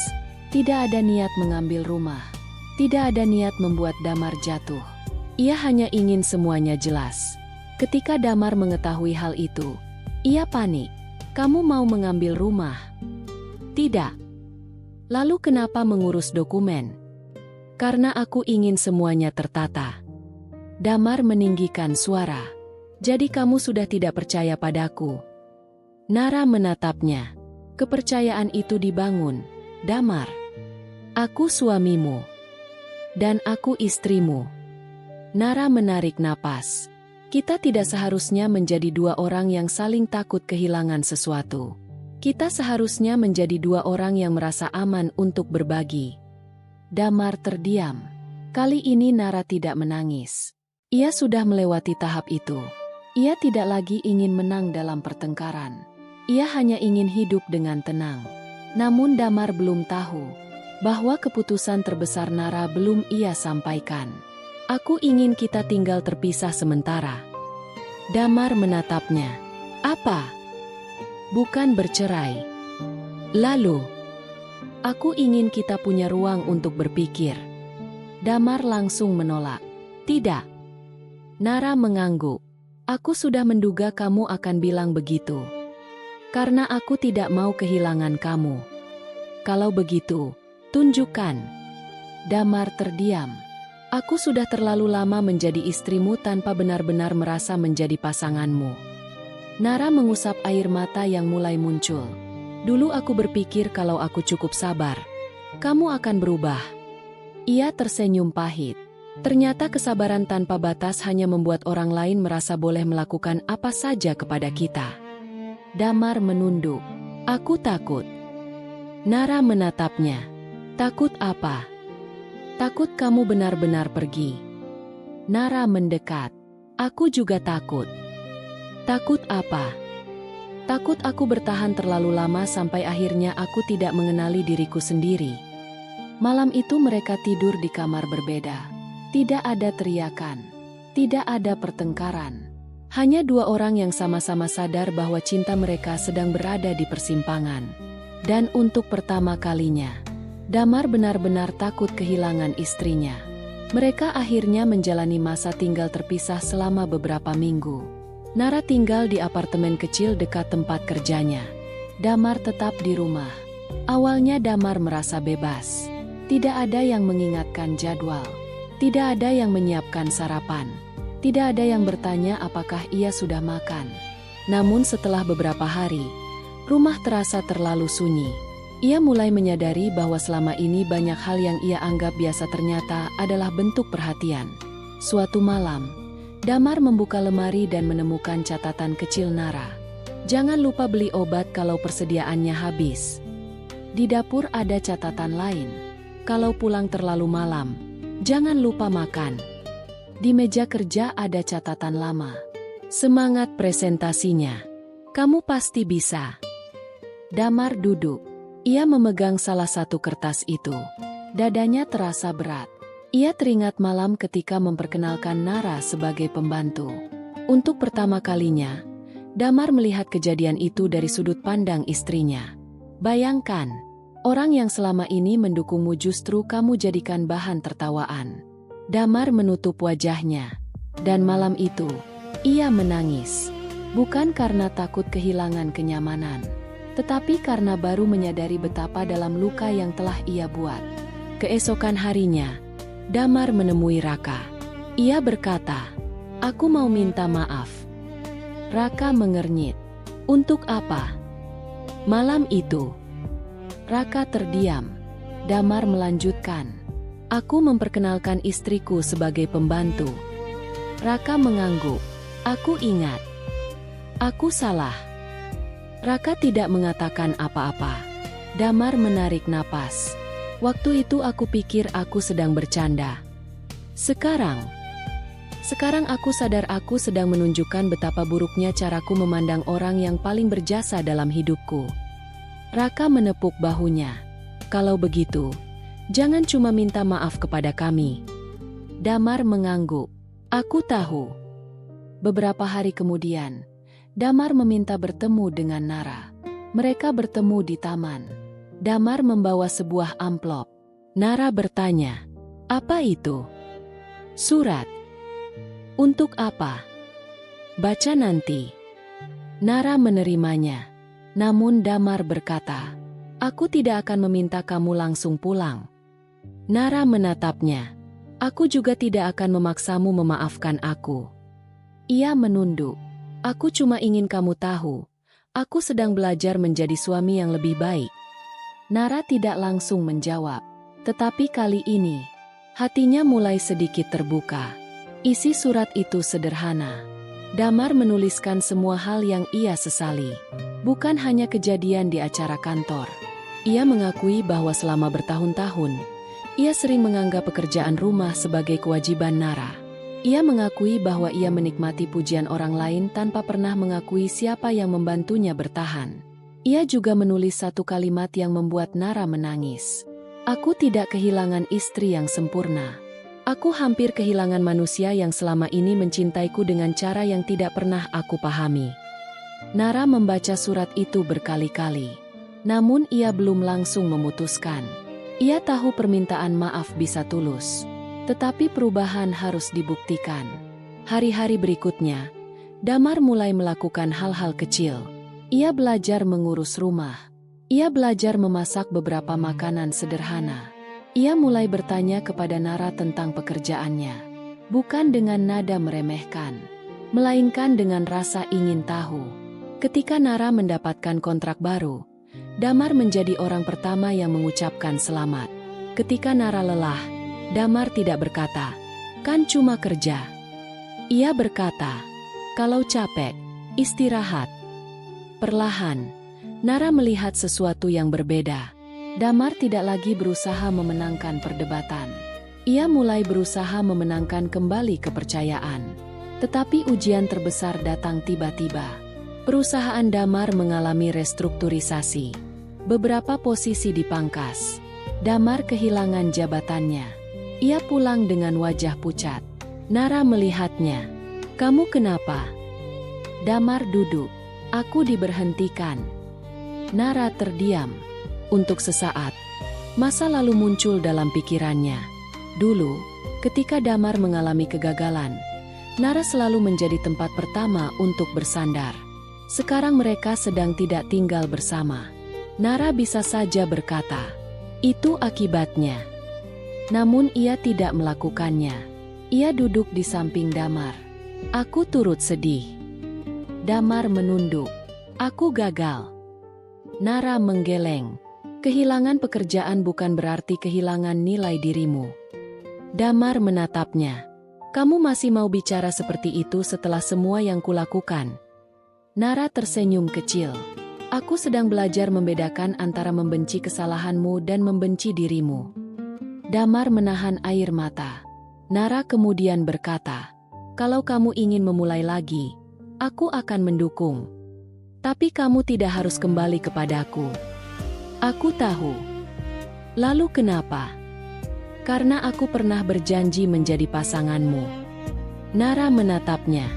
Tidak ada niat mengambil rumah. Tidak ada niat membuat Damar jatuh. Ia hanya ingin semuanya jelas. Ketika Damar mengetahui hal itu, ia panik. Kamu mau mengambil rumah? Tidak. Lalu kenapa mengurus dokumen? Karena aku ingin semuanya tertata. Damar meninggikan suara. Jadi kamu sudah tidak percaya padaku? Nara menatapnya. Kepercayaan itu dibangun, Damar. Aku suamimu. Dan aku istrimu. Nara menarik napas. Kita tidak seharusnya menjadi dua orang yang saling takut kehilangan sesuatu. Kita seharusnya menjadi dua orang yang merasa aman untuk berbagi. Damar terdiam. Kali ini Nara tidak menangis. Ia sudah melewati tahap itu. Ia tidak lagi ingin menang dalam pertengkaran. Ia hanya ingin hidup dengan tenang. Namun Damar belum tahu bahwa keputusan terbesar Nara belum ia sampaikan. Aku ingin kita tinggal terpisah sementara. Damar menatapnya. Apa? Bukan bercerai. Lalu, aku ingin kita punya ruang untuk berpikir. Damar langsung menolak. Tidak. Nara mengangguk. Aku sudah menduga kamu akan bilang begitu. Karena aku tidak mau kehilangan kamu. Kalau begitu, tunjukkan. Damar terdiam. Aku sudah terlalu lama menjadi istrimu tanpa benar-benar merasa menjadi pasanganmu. Nara mengusap air mata yang mulai muncul. Dulu aku berpikir kalau aku cukup sabar, kamu akan berubah. Ia tersenyum pahit. Ternyata kesabaran tanpa batas hanya membuat orang lain merasa boleh melakukan apa saja kepada kita. Damar menunduk. Aku takut. Nara menatapnya. Takut apa? Takut kamu benar-benar pergi. Nara mendekat. Aku juga takut. Takut apa? Takut aku bertahan terlalu lama sampai akhirnya aku tidak mengenali diriku sendiri. Malam itu mereka tidur di kamar berbeda. Tidak ada teriakan. Tidak ada pertengkaran. Hanya dua orang yang sama-sama sadar bahwa cinta mereka sedang berada di persimpangan. Dan untuk pertama kalinya, Damar benar-benar takut kehilangan istrinya. Mereka akhirnya menjalani masa tinggal terpisah selama beberapa minggu. Nara tinggal di apartemen kecil dekat tempat kerjanya. Damar tetap di rumah. Awalnya Damar merasa bebas. Tidak ada yang mengingatkan jadwal. Tidak ada yang menyiapkan sarapan. Tidak ada yang bertanya apakah ia sudah makan. Namun setelah beberapa hari, rumah terasa terlalu sunyi. Ia mulai menyadari bahwa selama ini banyak hal yang ia anggap biasa ternyata adalah bentuk perhatian. Suatu malam, Damar membuka lemari dan menemukan catatan kecil Nara. Jangan lupa beli obat kalau persediaannya habis. Di dapur ada catatan lain. Kalau pulang terlalu malam, jangan lupa makan. Di meja kerja ada catatan lama. Semangat presentasinya. Kamu pasti bisa. Damar duduk. Ia memegang salah satu kertas itu. Dadanya terasa berat. Ia teringat malam ketika memperkenalkan Nara sebagai pembantu. Untuk pertama kalinya, Damar melihat kejadian itu dari sudut pandang istrinya. Bayangkan, orang yang selama ini mendukungmu justru kamu jadikan bahan tertawaan. Damar menutup wajahnya. Dan malam itu, ia menangis. Bukan karena takut kehilangan kenyamanan, tetapi karena baru menyadari betapa dalam luka yang telah ia buat. Keesokan harinya, Damar menemui Raka. Ia berkata, "Aku mau minta maaf." Raka mengernyit. "Untuk apa?" Malam itu, Raka terdiam. Damar melanjutkan, "Aku memperkenalkan istriku sebagai pembantu." Raka mengangguk. "Aku ingat. Aku salah." Raka tidak mengatakan apa-apa. Damar menarik napas. "Waktu itu aku pikir aku sedang bercanda. Sekarang aku sadar aku sedang menunjukkan betapa buruknya caraku memandang orang yang paling berjasa dalam hidupku." Raka menepuk bahunya. "Kalau begitu, jangan cuma minta maaf kepada kami." Damar mengangguk. "Aku tahu." Beberapa hari kemudian, Damar meminta bertemu dengan Nara. Mereka bertemu di taman. Damar membawa sebuah amplop. Nara bertanya, "Apa itu?" "Surat." "Untuk apa?" "Baca nanti." Nara menerimanya. Namun Damar berkata, "Aku tidak akan meminta kamu langsung pulang." Nara menatapnya. "Aku juga tidak akan memaksamu memaafkan aku." Ia menunduk. "Aku cuma ingin kamu tahu, aku sedang belajar menjadi suami yang lebih baik." Nara tidak langsung menjawab. Tetapi kali ini, hatinya mulai sedikit terbuka. Isi surat itu sederhana. Damar menuliskan semua hal yang ia sesali. Bukan hanya kejadian di acara kantor. Ia mengakui bahwa selama bertahun-tahun, ia sering menganggap pekerjaan rumah sebagai kewajiban Nara. Ia mengakui bahwa ia menikmati pujian orang lain tanpa pernah mengakui siapa yang membantunya bertahan. Ia juga menulis satu kalimat yang membuat Nara menangis. "Aku tidak kehilangan istri yang sempurna. Aku hampir kehilangan manusia yang selama ini mencintaiku dengan cara yang tidak pernah aku pahami." Nara membaca surat itu berkali-kali. Namun ia belum langsung memutuskan. Ia tahu permintaan maaf bisa tulus. Tetapi perubahan harus dibuktikan. Hari-hari berikutnya, Damar mulai melakukan hal-hal kecil. Ia belajar mengurus rumah. Ia belajar memasak beberapa makanan sederhana. Ia mulai bertanya kepada Nara tentang pekerjaannya. Bukan dengan nada meremehkan, melainkan dengan rasa ingin tahu. Ketika Nara mendapatkan kontrak baru, Damar menjadi orang pertama yang mengucapkan selamat. Ketika Nara lelah, Damar tidak berkata, "Kan cuma kerja." Ia berkata, "Kalau capek, istirahat." Perlahan, Nara melihat sesuatu yang berbeda. Damar tidak lagi berusaha memenangkan perdebatan. Ia mulai berusaha memenangkan kembali kepercayaan. Tetapi ujian terbesar datang tiba-tiba. Perusahaan Damar mengalami restrukturisasi. Beberapa posisi dipangkas. Damar kehilangan jabatannya. Ia pulang dengan wajah pucat. Nara melihatnya. "Kamu kenapa?" Damar duduk. "Aku diberhentikan." Nara terdiam. Untuk sesaat, masa lalu muncul dalam pikirannya. Dulu, ketika Damar mengalami kegagalan, Nara selalu menjadi tempat pertama untuk bersandar. Sekarang mereka sedang tidak tinggal bersama. Nara bisa saja berkata, "Itu akibatnya." Namun ia tidak melakukannya. Ia duduk di samping Damar. "Aku turut sedih." Damar menunduk. "Aku gagal." Nara menggeleng. "Kehilangan pekerjaan bukan berarti kehilangan nilai dirimu." Damar menatapnya. "Kamu masih mau bicara seperti itu setelah semua yang kulakukan?" Nara tersenyum kecil. Aku sedang belajar membedakan antara membenci kesalahanmu dan membenci dirimu. Damar menahan air mata. Nara kemudian berkata, kalau kamu ingin memulai lagi, aku akan mendukung. Tapi kamu tidak harus kembali kepadaku. Aku tahu. Lalu kenapa? Karena aku pernah berjanji menjadi pasanganmu. Nara menatapnya.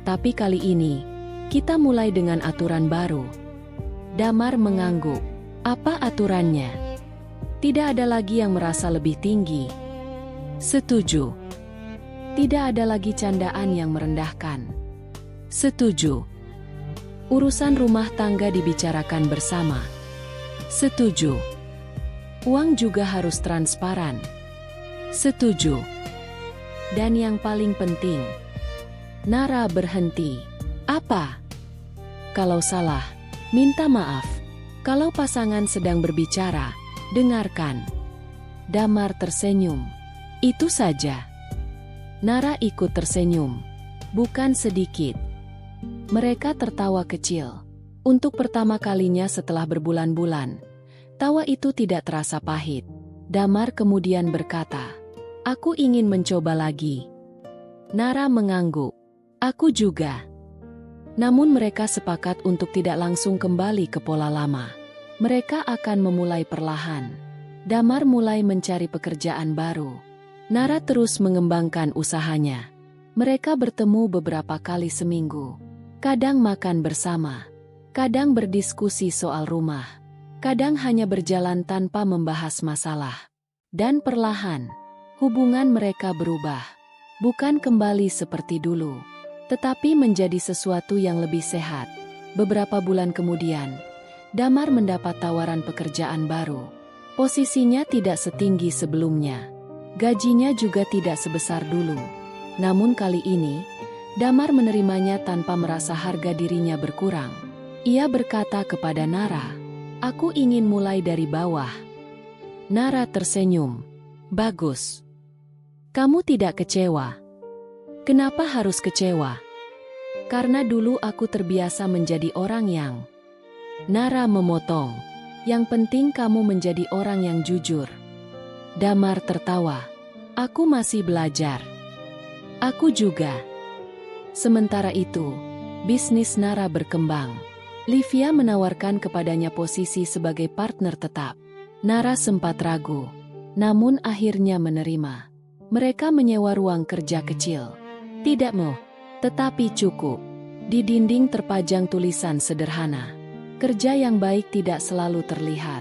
Tapi kali ini, kita mulai dengan aturan baru. Damar mengangguk. Apa aturannya? Tidak ada lagi yang merasa lebih tinggi. Setuju. Tidak ada lagi candaan yang merendahkan. Setuju. Urusan rumah tangga dibicarakan bersama. Setuju. Uang juga harus transparan. Setuju. Dan yang paling penting, Nara berhenti. Apa? Kalau salah, minta maaf. Kalau pasangan sedang berbicara, dengarkan. Damar tersenyum. Itu saja. Nara ikut tersenyum. Bukan sedikit. Mereka tertawa kecil. Untuk pertama kalinya setelah berbulan-bulan, tawa itu tidak terasa pahit. Damar kemudian berkata, aku ingin mencoba lagi. Nara mengangguk. Aku juga. Namun mereka sepakat untuk tidak langsung kembali ke pola lama. Mereka akan memulai perlahan. Damar mulai mencari pekerjaan baru. Nara terus mengembangkan usahanya. Mereka bertemu beberapa kali seminggu. Kadang makan bersama. Kadang berdiskusi soal rumah. Kadang hanya berjalan tanpa membahas masalah. Dan perlahan, hubungan mereka berubah. Bukan kembali seperti dulu, tetapi menjadi sesuatu yang lebih sehat. Beberapa bulan kemudian, Damar mendapat tawaran pekerjaan baru. Posisinya tidak setinggi sebelumnya. Gajinya juga tidak sebesar dulu. Namun kali ini, Damar menerimanya tanpa merasa harga dirinya berkurang. Ia berkata kepada Nara, aku ingin mulai dari bawah. Nara tersenyum. Bagus. Kamu tidak kecewa. Kenapa harus kecewa? Karena dulu aku terbiasa menjadi orang yang... Nara memotong. Yang penting kamu menjadi orang yang jujur. Damar tertawa. Aku masih belajar. Aku juga. Sementara itu, bisnis Nara berkembang. Livia menawarkan kepadanya posisi sebagai partner tetap. Nara sempat ragu, namun akhirnya menerima. Mereka menyewa ruang kerja kecil. Tidak mau, tetapi cukup. Di dinding terpajang tulisan sederhana. Kerja yang baik tidak selalu terlihat,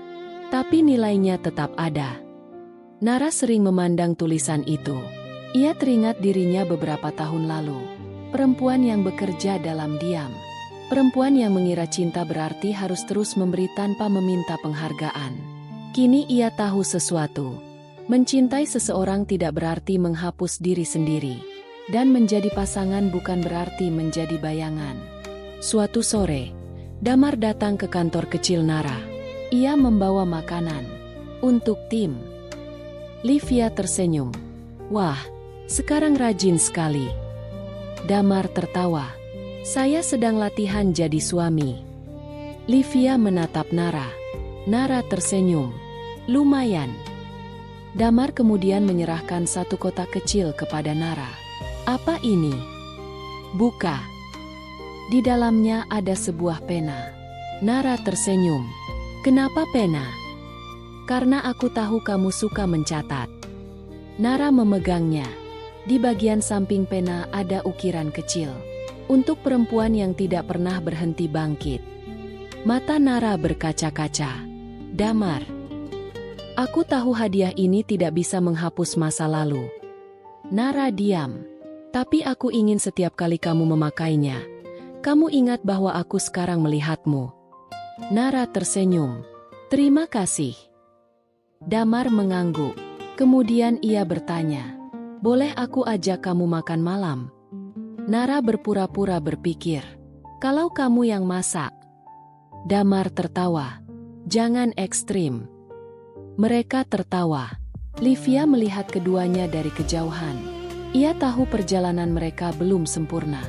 tapi nilainya tetap ada. Nara sering memandang tulisan itu. Ia teringat dirinya beberapa tahun lalu. Perempuan yang bekerja dalam diam. Perempuan yang mengira cinta berarti harus terus memberi tanpa meminta penghargaan. Kini ia tahu sesuatu. Mencintai seseorang tidak berarti menghapus diri sendiri. Dan menjadi pasangan bukan berarti menjadi bayangan. Suatu sore, Damar datang ke kantor kecil Nara. Ia membawa makanan untuk tim. Livia tersenyum. Wah, sekarang rajin sekali. Damar tertawa. Saya sedang latihan jadi suami. Livia menatap Nara. Nara tersenyum. Lumayan. Damar kemudian menyerahkan satu kotak kecil kepada Nara. Apa ini? Buka. Di dalamnya ada sebuah pena. Nara tersenyum. Kenapa pena? Karena aku tahu kamu suka mencatat. Nara memegangnya. Di bagian samping pena ada ukiran kecil. Untuk perempuan yang tidak pernah berhenti bangkit. Mata Nara berkaca-kaca. Damar. Aku tahu hadiah ini tidak bisa menghapus masa lalu. Nara diam. Tapi aku ingin setiap kali kamu memakainya, kamu ingat bahwa aku sekarang melihatmu. Nara tersenyum. Terima kasih. Damar mengangguk. Kemudian ia bertanya, boleh aku ajak kamu makan malam? Nara berpura-pura berpikir, kalau kamu yang masak. Damar tertawa. Jangan ekstrim. Mereka tertawa. Livia melihat keduanya dari kejauhan. Ia tahu perjalanan mereka belum sempurna.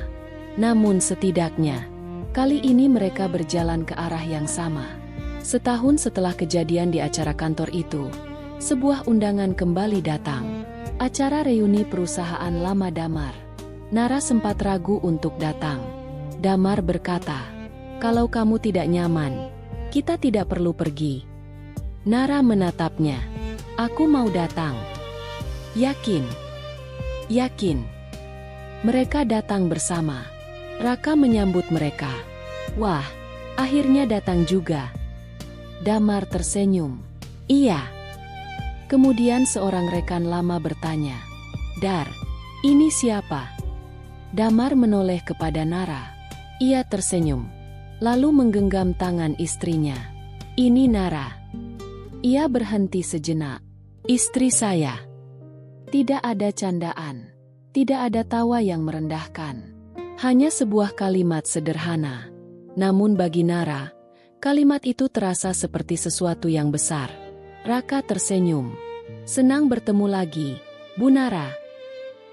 Namun setidaknya, Kali ini mereka berjalan ke arah yang sama. Setahun setelah kejadian di acara kantor itu, sebuah undangan kembali datang. Acara reuni perusahaan lama Damar. Nara sempat ragu untuk datang. Damar berkata, "Kalau kamu tidak nyaman, kita tidak perlu pergi." Nara menatapnya. "Aku mau datang." "Yakin?" "Yakin." Mereka datang bersama. Raka menyambut mereka. "Wah, akhirnya datang juga." Damar tersenyum. "Iya." Kemudian seorang rekan lama bertanya, "Dar, ini siapa?" Damar menoleh kepada Nara. Ia tersenyum, lalu menggenggam tangan istrinya. "Ini Nara." Ia berhenti sejenak. "Istri saya." Tidak ada candaan, tidak ada tawa yang merendahkan. Hanya sebuah kalimat sederhana. Namun bagi Nara, kalimat itu terasa seperti sesuatu yang besar. Raka tersenyum. "Senang bertemu lagi, Bu Nara."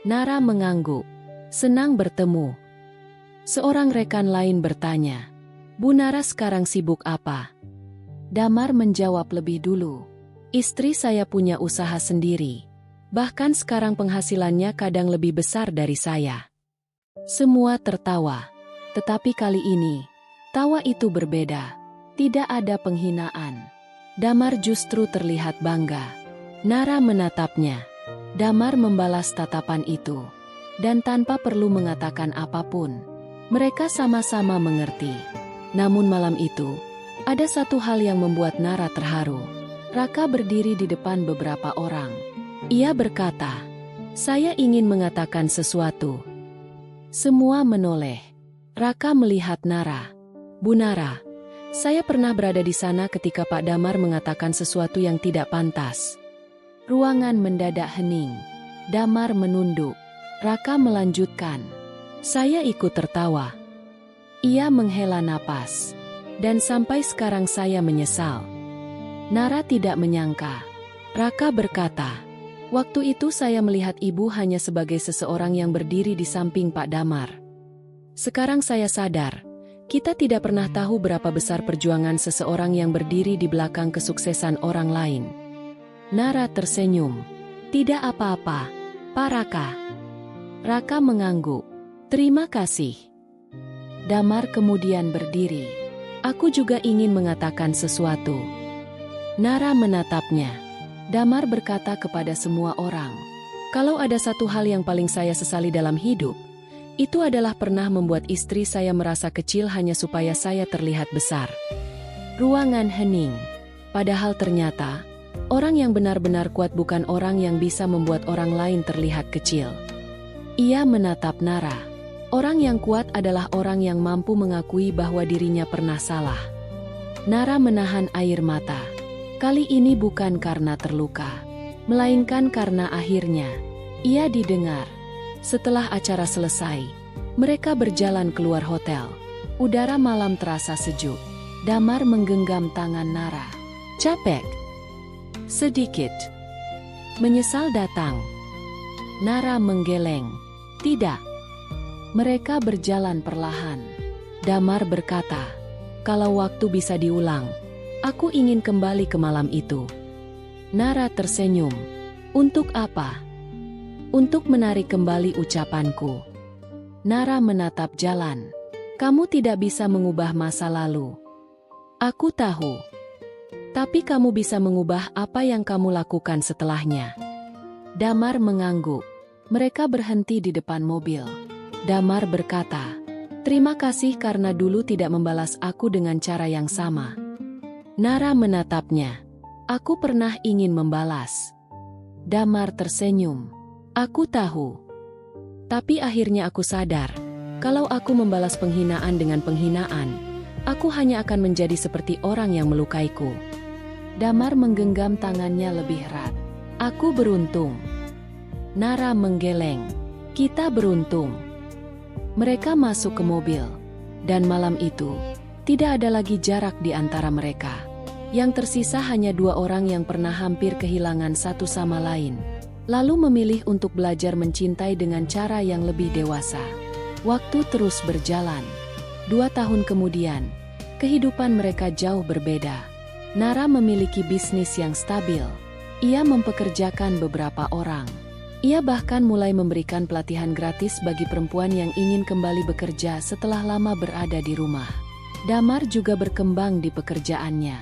Nara mengangguk. "Senang bertemu." Seorang rekan lain bertanya, "Bu Nara sekarang sibuk apa?" Damar menjawab lebih dulu. "Istri saya punya usaha sendiri. Bahkan sekarang penghasilannya kadang lebih besar dari saya." Semua tertawa. Tetapi kali ini, tawa itu berbeda. Tidak ada penghinaan. Damar justru terlihat bangga. Nara menatapnya. Damar membalas tatapan itu. Dan tanpa perlu mengatakan apapun, mereka sama-sama mengerti. Namun malam itu, ada satu hal yang membuat Nara terharu. Raka berdiri di depan beberapa orang. Ia berkata, "Saya ingin mengatakan sesuatu." Semua menoleh. Raka melihat Nara. "Bu Nara, saya pernah berada di sana ketika Pak Damar mengatakan sesuatu yang tidak pantas." Ruangan mendadak hening. Damar menunduk. Raka melanjutkan. "Saya ikut tertawa." Ia menghela napas. "Dan sampai sekarang saya menyesal." Nara tidak menyangka. Raka berkata, "Waktu itu saya melihat ibu hanya sebagai seseorang yang berdiri di samping Pak Damar. Sekarang saya sadar, kita tidak pernah tahu berapa besar perjuangan seseorang yang berdiri di belakang kesuksesan orang lain." Nara tersenyum. "Tidak apa-apa, Pak Raka." Raka mengangguk. "Terima kasih." Damar kemudian berdiri. "Aku juga ingin mengatakan sesuatu." Nara menatapnya. Damar berkata kepada semua orang, "Kalau ada satu hal yang paling saya sesali dalam hidup, itu adalah pernah membuat istri saya merasa kecil hanya supaya saya terlihat besar." Ruangan hening. Padahal ternyata, orang yang benar-benar kuat bukan orang yang bisa membuat orang lain terlihat kecil. Ia menatap Nara. Orang yang kuat adalah orang yang mampu mengakui bahwa dirinya pernah salah. Nara menahan air mata. Kali ini bukan karena terluka, melainkan karena akhirnya ia didengar. Setelah acara selesai, mereka berjalan keluar hotel. Udara malam terasa sejuk. Damar menggenggam tangan Nara. "Capek?" "Sedikit." "Menyesal datang?" Nara menggeleng. "Tidak." Mereka berjalan perlahan. Damar berkata, "Kalau waktu bisa diulang, aku ingin kembali ke malam itu." Nara tersenyum. "Untuk apa?" "Untuk menarik kembali ucapanku." Nara menatap jalan. "Kamu tidak bisa mengubah masa lalu." "Aku tahu. Tapi kamu bisa mengubah apa yang kamu lakukan setelahnya." Damar mengangguk. Mereka berhenti di depan mobil. Damar berkata, "Terima kasih karena dulu tidak membalas aku dengan cara yang sama." Nara menatapnya. "Aku pernah ingin membalas." Damar tersenyum. "Aku tahu. Tapi akhirnya aku sadar, kalau aku membalas penghinaan dengan penghinaan, aku hanya akan menjadi seperti orang yang melukaiku." Damar menggenggam tangannya lebih erat. "Aku beruntung." Nara menggeleng. "Kita beruntung." Mereka masuk ke mobil. Dan malam itu, tidak ada lagi jarak di antara mereka. Yang tersisa hanya dua orang yang pernah hampir kehilangan satu sama lain. Lalu memilih untuk belajar mencintai dengan cara yang lebih dewasa. Waktu terus berjalan. 2 tahun kemudian, kehidupan mereka jauh berbeda. Nara memiliki bisnis yang stabil. Ia mempekerjakan beberapa orang. Ia bahkan mulai memberikan pelatihan gratis bagi perempuan yang ingin kembali bekerja setelah lama berada di rumah. Damar juga berkembang di pekerjaannya.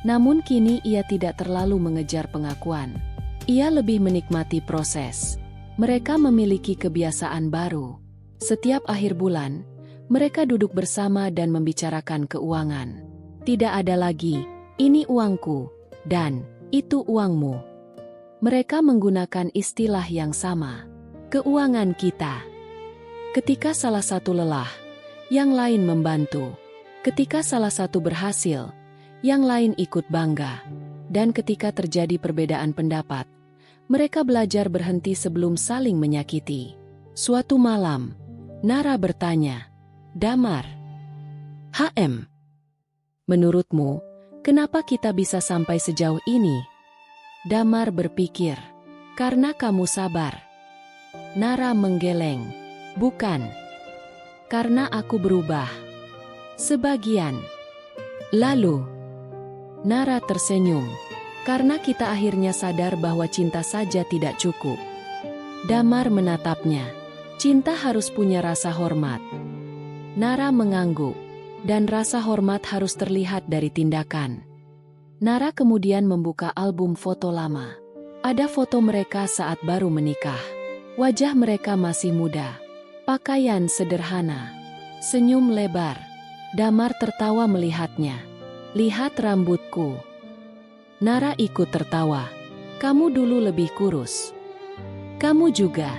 Namun kini ia tidak terlalu mengejar pengakuan. Ia lebih menikmati proses. Mereka memiliki kebiasaan baru. Setiap akhir bulan, mereka duduk bersama dan membicarakan keuangan. Tidak ada lagi, ini uangku, dan itu uangmu. Mereka menggunakan istilah yang sama. Keuangan kita. Ketika salah satu lelah, yang lain membantu. Ketika salah satu berhasil, yang lain ikut bangga. Dan ketika terjadi perbedaan pendapat, mereka belajar berhenti sebelum saling menyakiti. Suatu malam, Nara bertanya, "Damar, menurutmu, kenapa kita bisa sampai sejauh ini?" Damar berpikir, "Karena kamu sabar." Nara menggeleng, "Bukan. Karena aku berubah. Sebagian." Lalu, Nara tersenyum, "Karena kita akhirnya sadar bahwa cinta saja tidak cukup." Damar menatapnya, "Cinta harus punya rasa hormat." Nara mengangguk, "Dan rasa hormat harus terlihat dari tindakan." Nara kemudian membuka album foto lama. Ada foto mereka saat baru menikah. Wajah mereka masih muda. Pakaian sederhana. Senyum lebar. Damar tertawa melihatnya. "Lihat rambutku." Nara ikut tertawa. "Kamu dulu lebih kurus." "Kamu juga."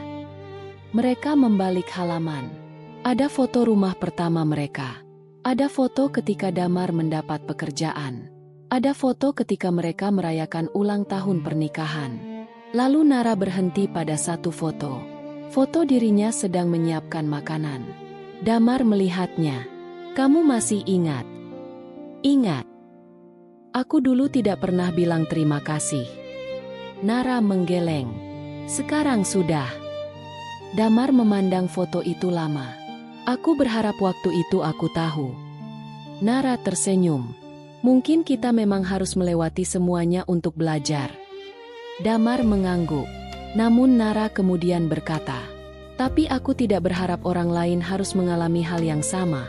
Mereka membalik halaman. Ada foto rumah pertama mereka. Ada foto ketika Damar mendapat pekerjaan. Ada foto ketika mereka merayakan ulang tahun pernikahan. Lalu Nara berhenti pada satu foto. Foto dirinya sedang menyiapkan makanan. Damar melihatnya. "Kamu masih ingat?" "Ingat. Aku dulu tidak pernah bilang terima kasih." Nara menggeleng. "Sekarang sudah." Damar memandang foto itu lama. "Aku berharap waktu itu aku tahu." Nara tersenyum. "Mungkin kita memang harus melewati semuanya untuk belajar." Damar mengangguk. Namun Nara kemudian berkata, "Tapi aku tidak berharap orang lain harus mengalami hal yang sama."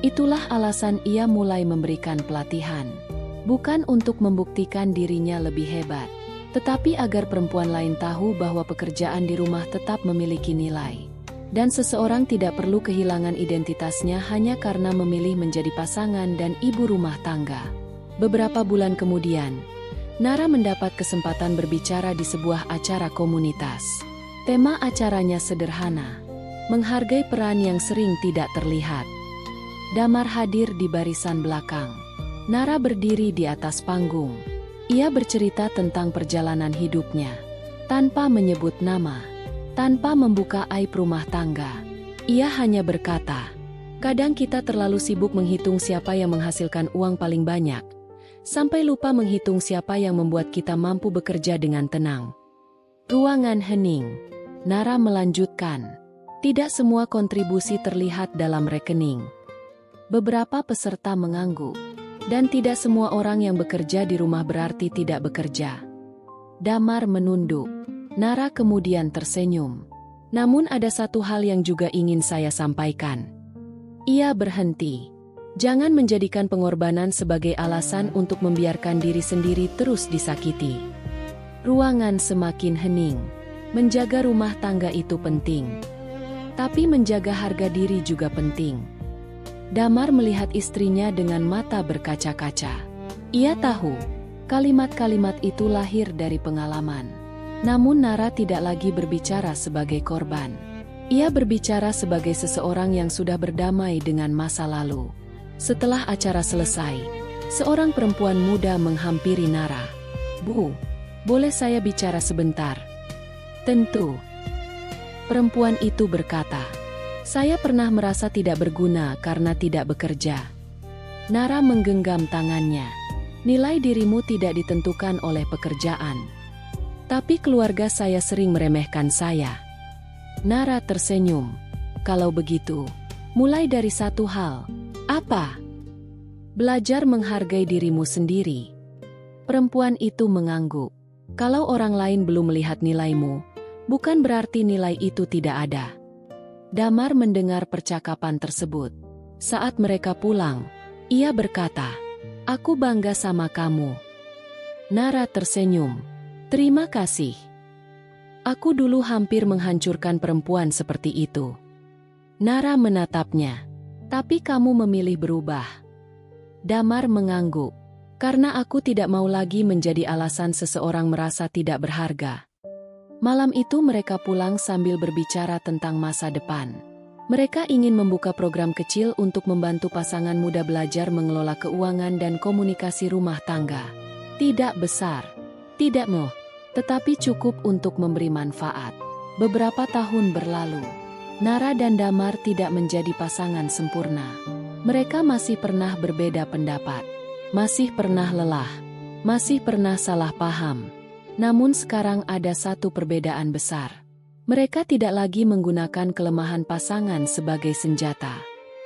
Itulah alasan ia mulai memberikan pelatihan. Bukan untuk membuktikan dirinya lebih hebat, tetapi agar perempuan lain tahu bahwa pekerjaan di rumah tetap memiliki nilai. Dan seseorang tidak perlu kehilangan identitasnya hanya karena memilih menjadi pasangan dan ibu rumah tangga. Beberapa bulan kemudian, Nara mendapat kesempatan berbicara di sebuah acara komunitas. Tema acaranya sederhana, menghargai peran yang sering tidak terlihat. Damar hadir di barisan belakang. Nara berdiri di atas panggung. Ia bercerita tentang perjalanan hidupnya, tanpa menyebut nama. Tanpa membuka aib rumah tangga. Ia hanya berkata, "Kadang kita terlalu sibuk menghitung siapa yang menghasilkan uang paling banyak, sampai lupa menghitung siapa yang membuat kita mampu bekerja dengan tenang." Ruangan hening. Nara melanjutkan, "Tidak semua kontribusi terlihat dalam rekening." Beberapa peserta mengangguk. "Dan tidak semua orang yang bekerja di rumah berarti tidak bekerja." Damar menunduk. Nara kemudian tersenyum. "Namun ada satu hal yang juga ingin saya sampaikan." Ia berhenti. "Jangan menjadikan pengorbanan sebagai alasan untuk membiarkan diri sendiri terus disakiti." Ruangan semakin hening. Menjaga rumah tangga itu penting. Tapi menjaga harga diri juga penting. Damar melihat istrinya dengan mata berkaca-kaca. Ia tahu, kalimat-kalimat itu lahir dari pengalaman. Namun Nara tidak lagi berbicara sebagai korban. Ia berbicara sebagai seseorang yang sudah berdamai dengan masa lalu. Setelah acara selesai, seorang perempuan muda menghampiri Nara. "Bu, boleh saya bicara sebentar?" "Tentu." Perempuan itu berkata, "Saya pernah merasa tidak berguna karena tidak bekerja." Nara menggenggam tangannya. "Nilai dirimu tidak ditentukan oleh pekerjaan. Tapi keluarga saya sering meremehkan saya." Nara tersenyum. "Kalau begitu, Mulai dari satu hal. Apa? Belajar menghargai dirimu sendiri. Perempuan itu mengangguk. Kalau orang lain belum melihat nilaimu, bukan berarti nilai itu tidak ada. Damar mendengar percakapan tersebut. Saat mereka pulang, ia berkata, "Aku bangga sama kamu." Nara tersenyum. "Terima kasih. Aku dulu hampir menghancurkan perempuan seperti itu." Nara menatapnya. "Tapi kamu memilih berubah." Damar mengangguk. "Karena aku tidak mau lagi menjadi alasan seseorang merasa tidak berharga." Malam itu mereka pulang sambil berbicara tentang masa depan. Mereka ingin membuka program kecil untuk membantu pasangan muda belajar mengelola keuangan dan komunikasi rumah tangga. Tidak besar, tidak mewah, tetapi cukup untuk memberi manfaat. Beberapa tahun berlalu, Nara dan Damar tidak menjadi pasangan sempurna. Mereka masih pernah berbeda pendapat, masih pernah lelah, masih pernah salah paham. Namun sekarang ada satu perbedaan besar. Mereka tidak lagi menggunakan kelemahan pasangan sebagai senjata.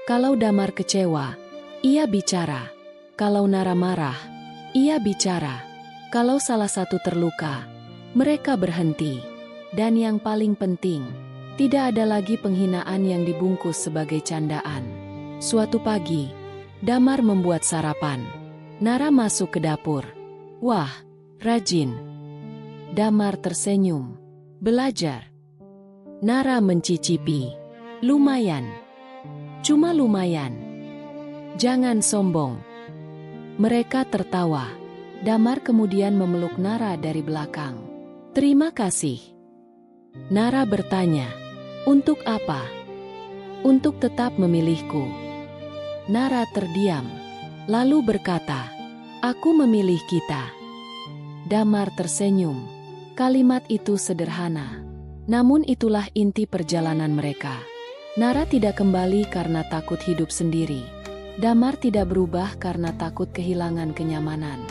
Kalau Damar kecewa, ia bicara. Kalau Nara marah, ia bicara. Kalau salah satu terluka, mereka berhenti. Dan yang paling penting, tidak ada lagi penghinaan yang dibungkus sebagai candaan. Suatu pagi, Damar membuat sarapan. Nara masuk ke dapur. "Wah, rajin." Damar tersenyum. "Belajar." Nara mencicipi. "Lumayan. Cuma lumayan. Jangan sombong." Mereka tertawa. Damar kemudian memeluk Nara dari belakang. "Terima kasih." Nara bertanya, "Untuk apa?" "Untuk tetap memilihku." Nara terdiam, lalu berkata, "Aku memilih kita." Damar tersenyum. Kalimat itu sederhana. Namun itulah inti perjalanan mereka. Nara tidak kembali karena takut hidup sendiri. Damar tidak berubah karena takut kehilangan kenyamanan.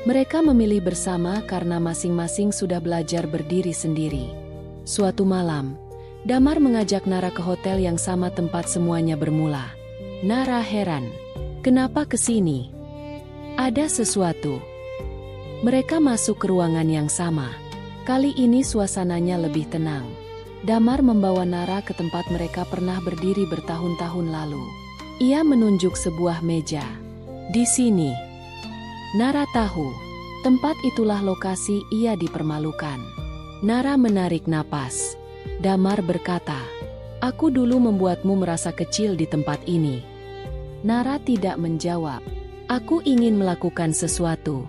Mereka memilih bersama karena masing-masing sudah belajar berdiri sendiri. Suatu malam, Damar mengajak Nara ke hotel yang sama tempat semuanya bermula. Nara heran. "Kenapa ke sini?" "Ada sesuatu." Mereka masuk ke ruangan yang sama. Kali ini suasananya lebih tenang. Damar membawa Nara ke tempat mereka pernah berdiri bertahun-tahun lalu. Ia menunjuk sebuah meja. "Di sini." Nara tahu, tempat itulah lokasi ia dipermalukan. Nara menarik napas. Damar berkata, "Aku dulu membuatmu merasa kecil di tempat ini." Nara tidak menjawab. "Aku ingin melakukan sesuatu."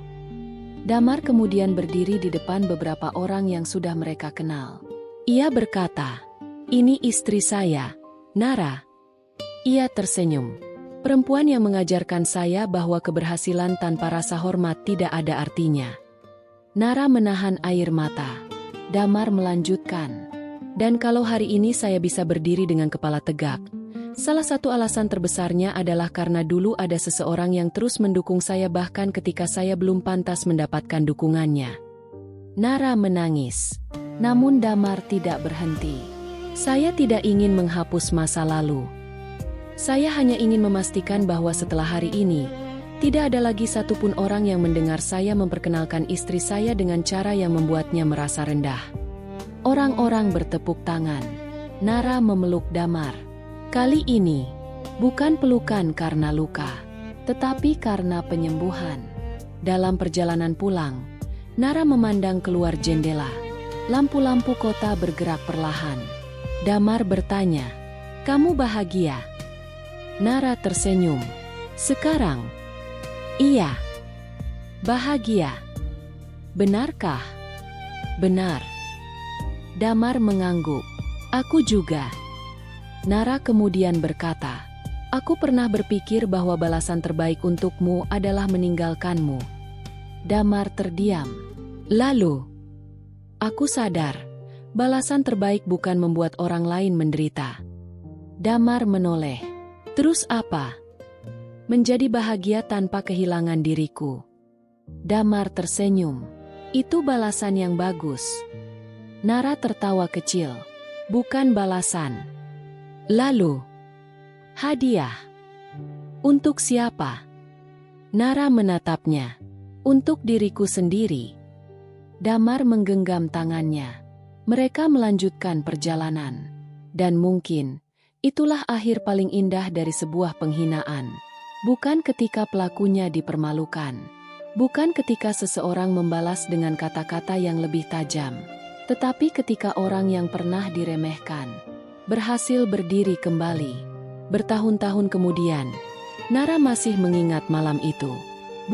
Damar kemudian berdiri di depan beberapa orang yang sudah mereka kenal. Ia berkata, "Ini istri saya, Nara." Ia tersenyum. "Perempuan yang mengajarkan saya bahwa keberhasilan tanpa rasa hormat tidak ada artinya." Nara menahan air mata. Damar melanjutkan, "Dan kalau hari ini saya bisa berdiri dengan kepala tegak, salah satu alasan terbesarnya adalah karena dulu ada seseorang yang terus mendukung saya bahkan ketika saya belum pantas mendapatkan dukungannya." Nara menangis. Namun Damar tidak berhenti. "Saya tidak ingin menghapus masa lalu. Saya hanya ingin memastikan bahwa setelah hari ini, tidak ada lagi satupun orang yang mendengar saya memperkenalkan istri saya dengan cara yang membuatnya merasa rendah." Orang-orang bertepuk tangan. Nara memeluk Damar. Kali ini, bukan pelukan karena luka, tetapi karena penyembuhan. Dalam perjalanan pulang, Nara memandang keluar jendela. Lampu-lampu kota bergerak perlahan. Damar bertanya, "Kamu bahagia?" Nara tersenyum. "Sekarang?" "Iya." "Bahagia? Benarkah?" "Benar." Damar mengangguk. "Aku juga." Nara kemudian berkata, "Aku pernah berpikir bahwa balasan terbaik untukmu adalah meninggalkanmu." Damar terdiam. "Lalu?" "Aku sadar, balasan terbaik bukan membuat orang lain menderita." Damar menoleh. "Terus apa?" "Menjadi bahagia tanpa kehilangan diriku." Damar tersenyum. "Itu balasan yang bagus." Nara tertawa kecil. "Bukan balasan." "Lalu?" Hadiah. Untuk siapa? Nara menatapnya. Untuk diriku sendiri. Damar menggenggam tangannya. Mereka melanjutkan perjalanan. Dan mungkin, itulah akhir paling indah dari sebuah penghinaan. Bukan ketika pelakunya dipermalukan. Bukan ketika seseorang membalas dengan kata-kata yang lebih tajam. Tetapi ketika orang yang pernah diremehkan berhasil berdiri kembali. Bertahun-tahun kemudian, Nara masih mengingat malam itu.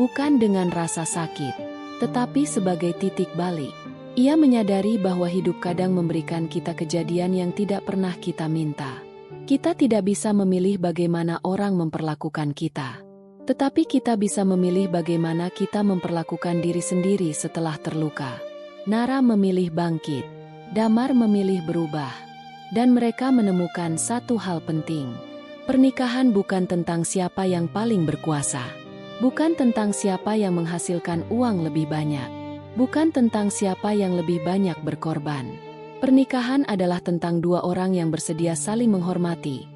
Bukan dengan rasa sakit, tetapi sebagai titik balik. Ia menyadari bahwa hidup kadang memberikan kita kejadian yang tidak pernah kita minta. Kita tidak bisa memilih bagaimana orang memperlakukan kita. Tetapi kita bisa memilih bagaimana kita memperlakukan diri sendiri setelah terluka. Nara memilih bangkit. Damar memilih berubah. Dan mereka menemukan satu hal penting. Pernikahan bukan tentang siapa yang paling berkuasa. Bukan tentang siapa yang menghasilkan uang lebih banyak. Bukan tentang siapa yang lebih banyak berkorban. Pernikahan adalah tentang dua orang yang bersedia saling menghormati,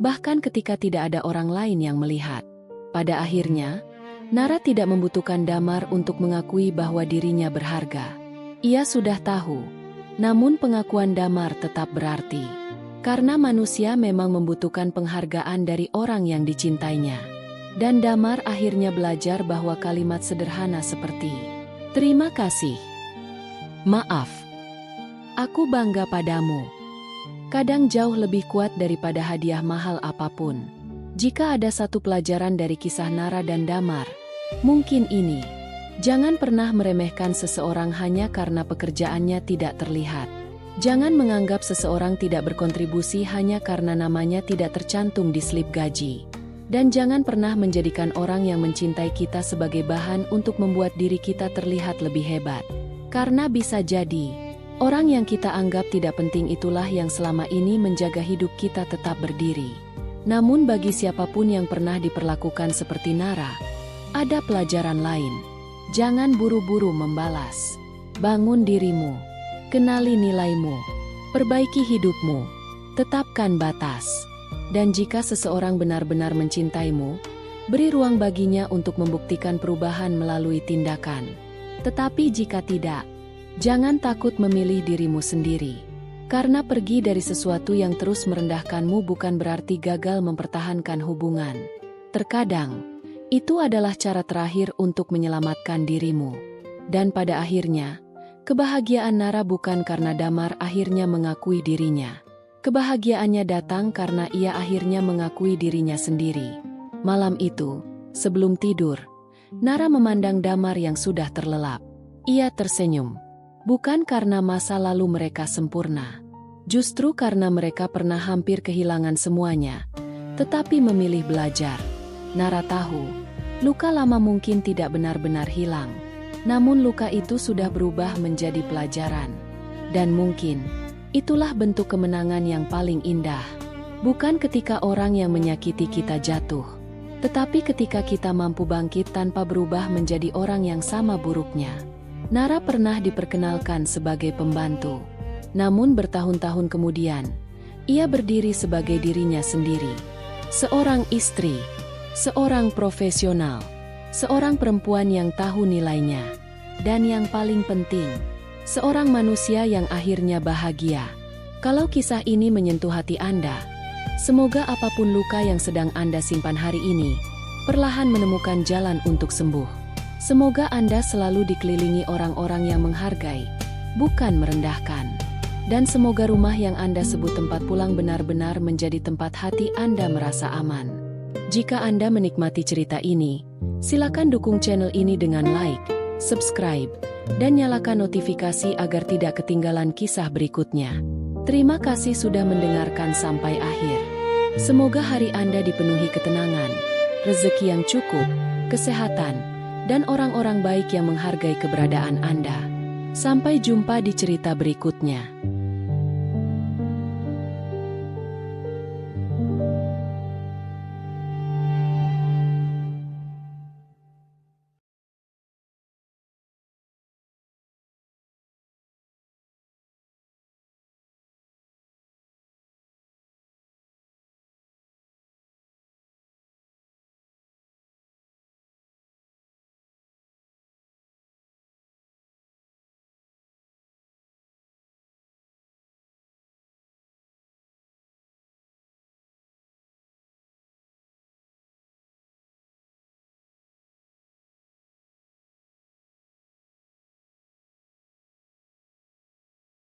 bahkan ketika tidak ada orang lain yang melihat. Pada akhirnya, Nara tidak membutuhkan Damar untuk mengakui bahwa dirinya berharga. Ia sudah tahu, namun pengakuan Damar tetap berarti. Karena manusia memang membutuhkan penghargaan dari orang yang dicintainya. Dan Damar akhirnya belajar bahwa kalimat sederhana seperti, "Terima kasih. Maaf. Aku bangga padamu." Kadang jauh lebih kuat daripada hadiah mahal apapun. Jika ada satu pelajaran dari kisah Nara dan Damar, mungkin ini. Jangan pernah meremehkan seseorang hanya karena pekerjaannya tidak terlihat. Jangan menganggap seseorang tidak berkontribusi hanya karena namanya tidak tercantum di slip gaji. Dan jangan pernah menjadikan orang yang mencintai kita sebagai bahan untuk membuat diri kita terlihat lebih hebat. Karena bisa jadi, orang yang kita anggap tidak penting itulah yang selama ini menjaga hidup kita tetap berdiri. Namun bagi siapapun yang pernah diperlakukan seperti Nara, ada pelajaran lain. Jangan buru-buru membalas. Bangun dirimu. Kenali nilaimu. Perbaiki hidupmu. Tetapkan batas. Dan jika seseorang benar-benar mencintaimu, beri ruang baginya untuk membuktikan perubahan melalui tindakan. Tetapi jika tidak, jangan takut memilih dirimu sendiri. Karena pergi dari sesuatu yang terus merendahkanmu bukan berarti gagal mempertahankan hubungan. Terkadang, itu adalah cara terakhir untuk menyelamatkan dirimu. Dan pada akhirnya, kebahagiaan Nara bukan karena Damar akhirnya mengakui dirinya. Kebahagiaannya datang karena ia akhirnya mengakui dirinya sendiri. Malam itu, sebelum tidur, Nara memandang Damar yang sudah terlelap. Ia tersenyum. Bukan karena masa lalu mereka sempurna. Justru karena mereka pernah hampir kehilangan semuanya. Tetapi memilih belajar. Nara tahu, luka lama mungkin tidak benar-benar hilang. Namun luka itu sudah berubah menjadi pelajaran. Dan mungkin, itulah bentuk kemenangan yang paling indah. Bukan ketika orang yang menyakiti kita jatuh, tetapi ketika kita mampu bangkit tanpa berubah menjadi orang yang sama buruknya. Nara pernah diperkenalkan sebagai pembantu. Namun bertahun-tahun kemudian, ia berdiri sebagai dirinya sendiri. Seorang istri, seorang profesional, seorang perempuan yang tahu nilainya. Dan yang paling penting, seorang manusia yang akhirnya bahagia. Kalau kisah ini menyentuh hati Anda, semoga apapun luka yang sedang Anda simpan hari ini, perlahan menemukan jalan untuk sembuh. Semoga Anda selalu dikelilingi orang-orang yang menghargai, bukan merendahkan. Dan semoga rumah yang Anda sebut tempat pulang benar-benar menjadi tempat hati Anda merasa aman. Jika Anda menikmati cerita ini, silakan dukung channel ini dengan like, subscribe, dan nyalakan notifikasi agar tidak ketinggalan kisah berikutnya. Terima kasih sudah mendengarkan sampai akhir. Semoga hari Anda dipenuhi ketenangan, rezeki yang cukup, kesehatan, dan orang-orang baik yang menghargai keberadaan Anda. Sampai jumpa di cerita berikutnya.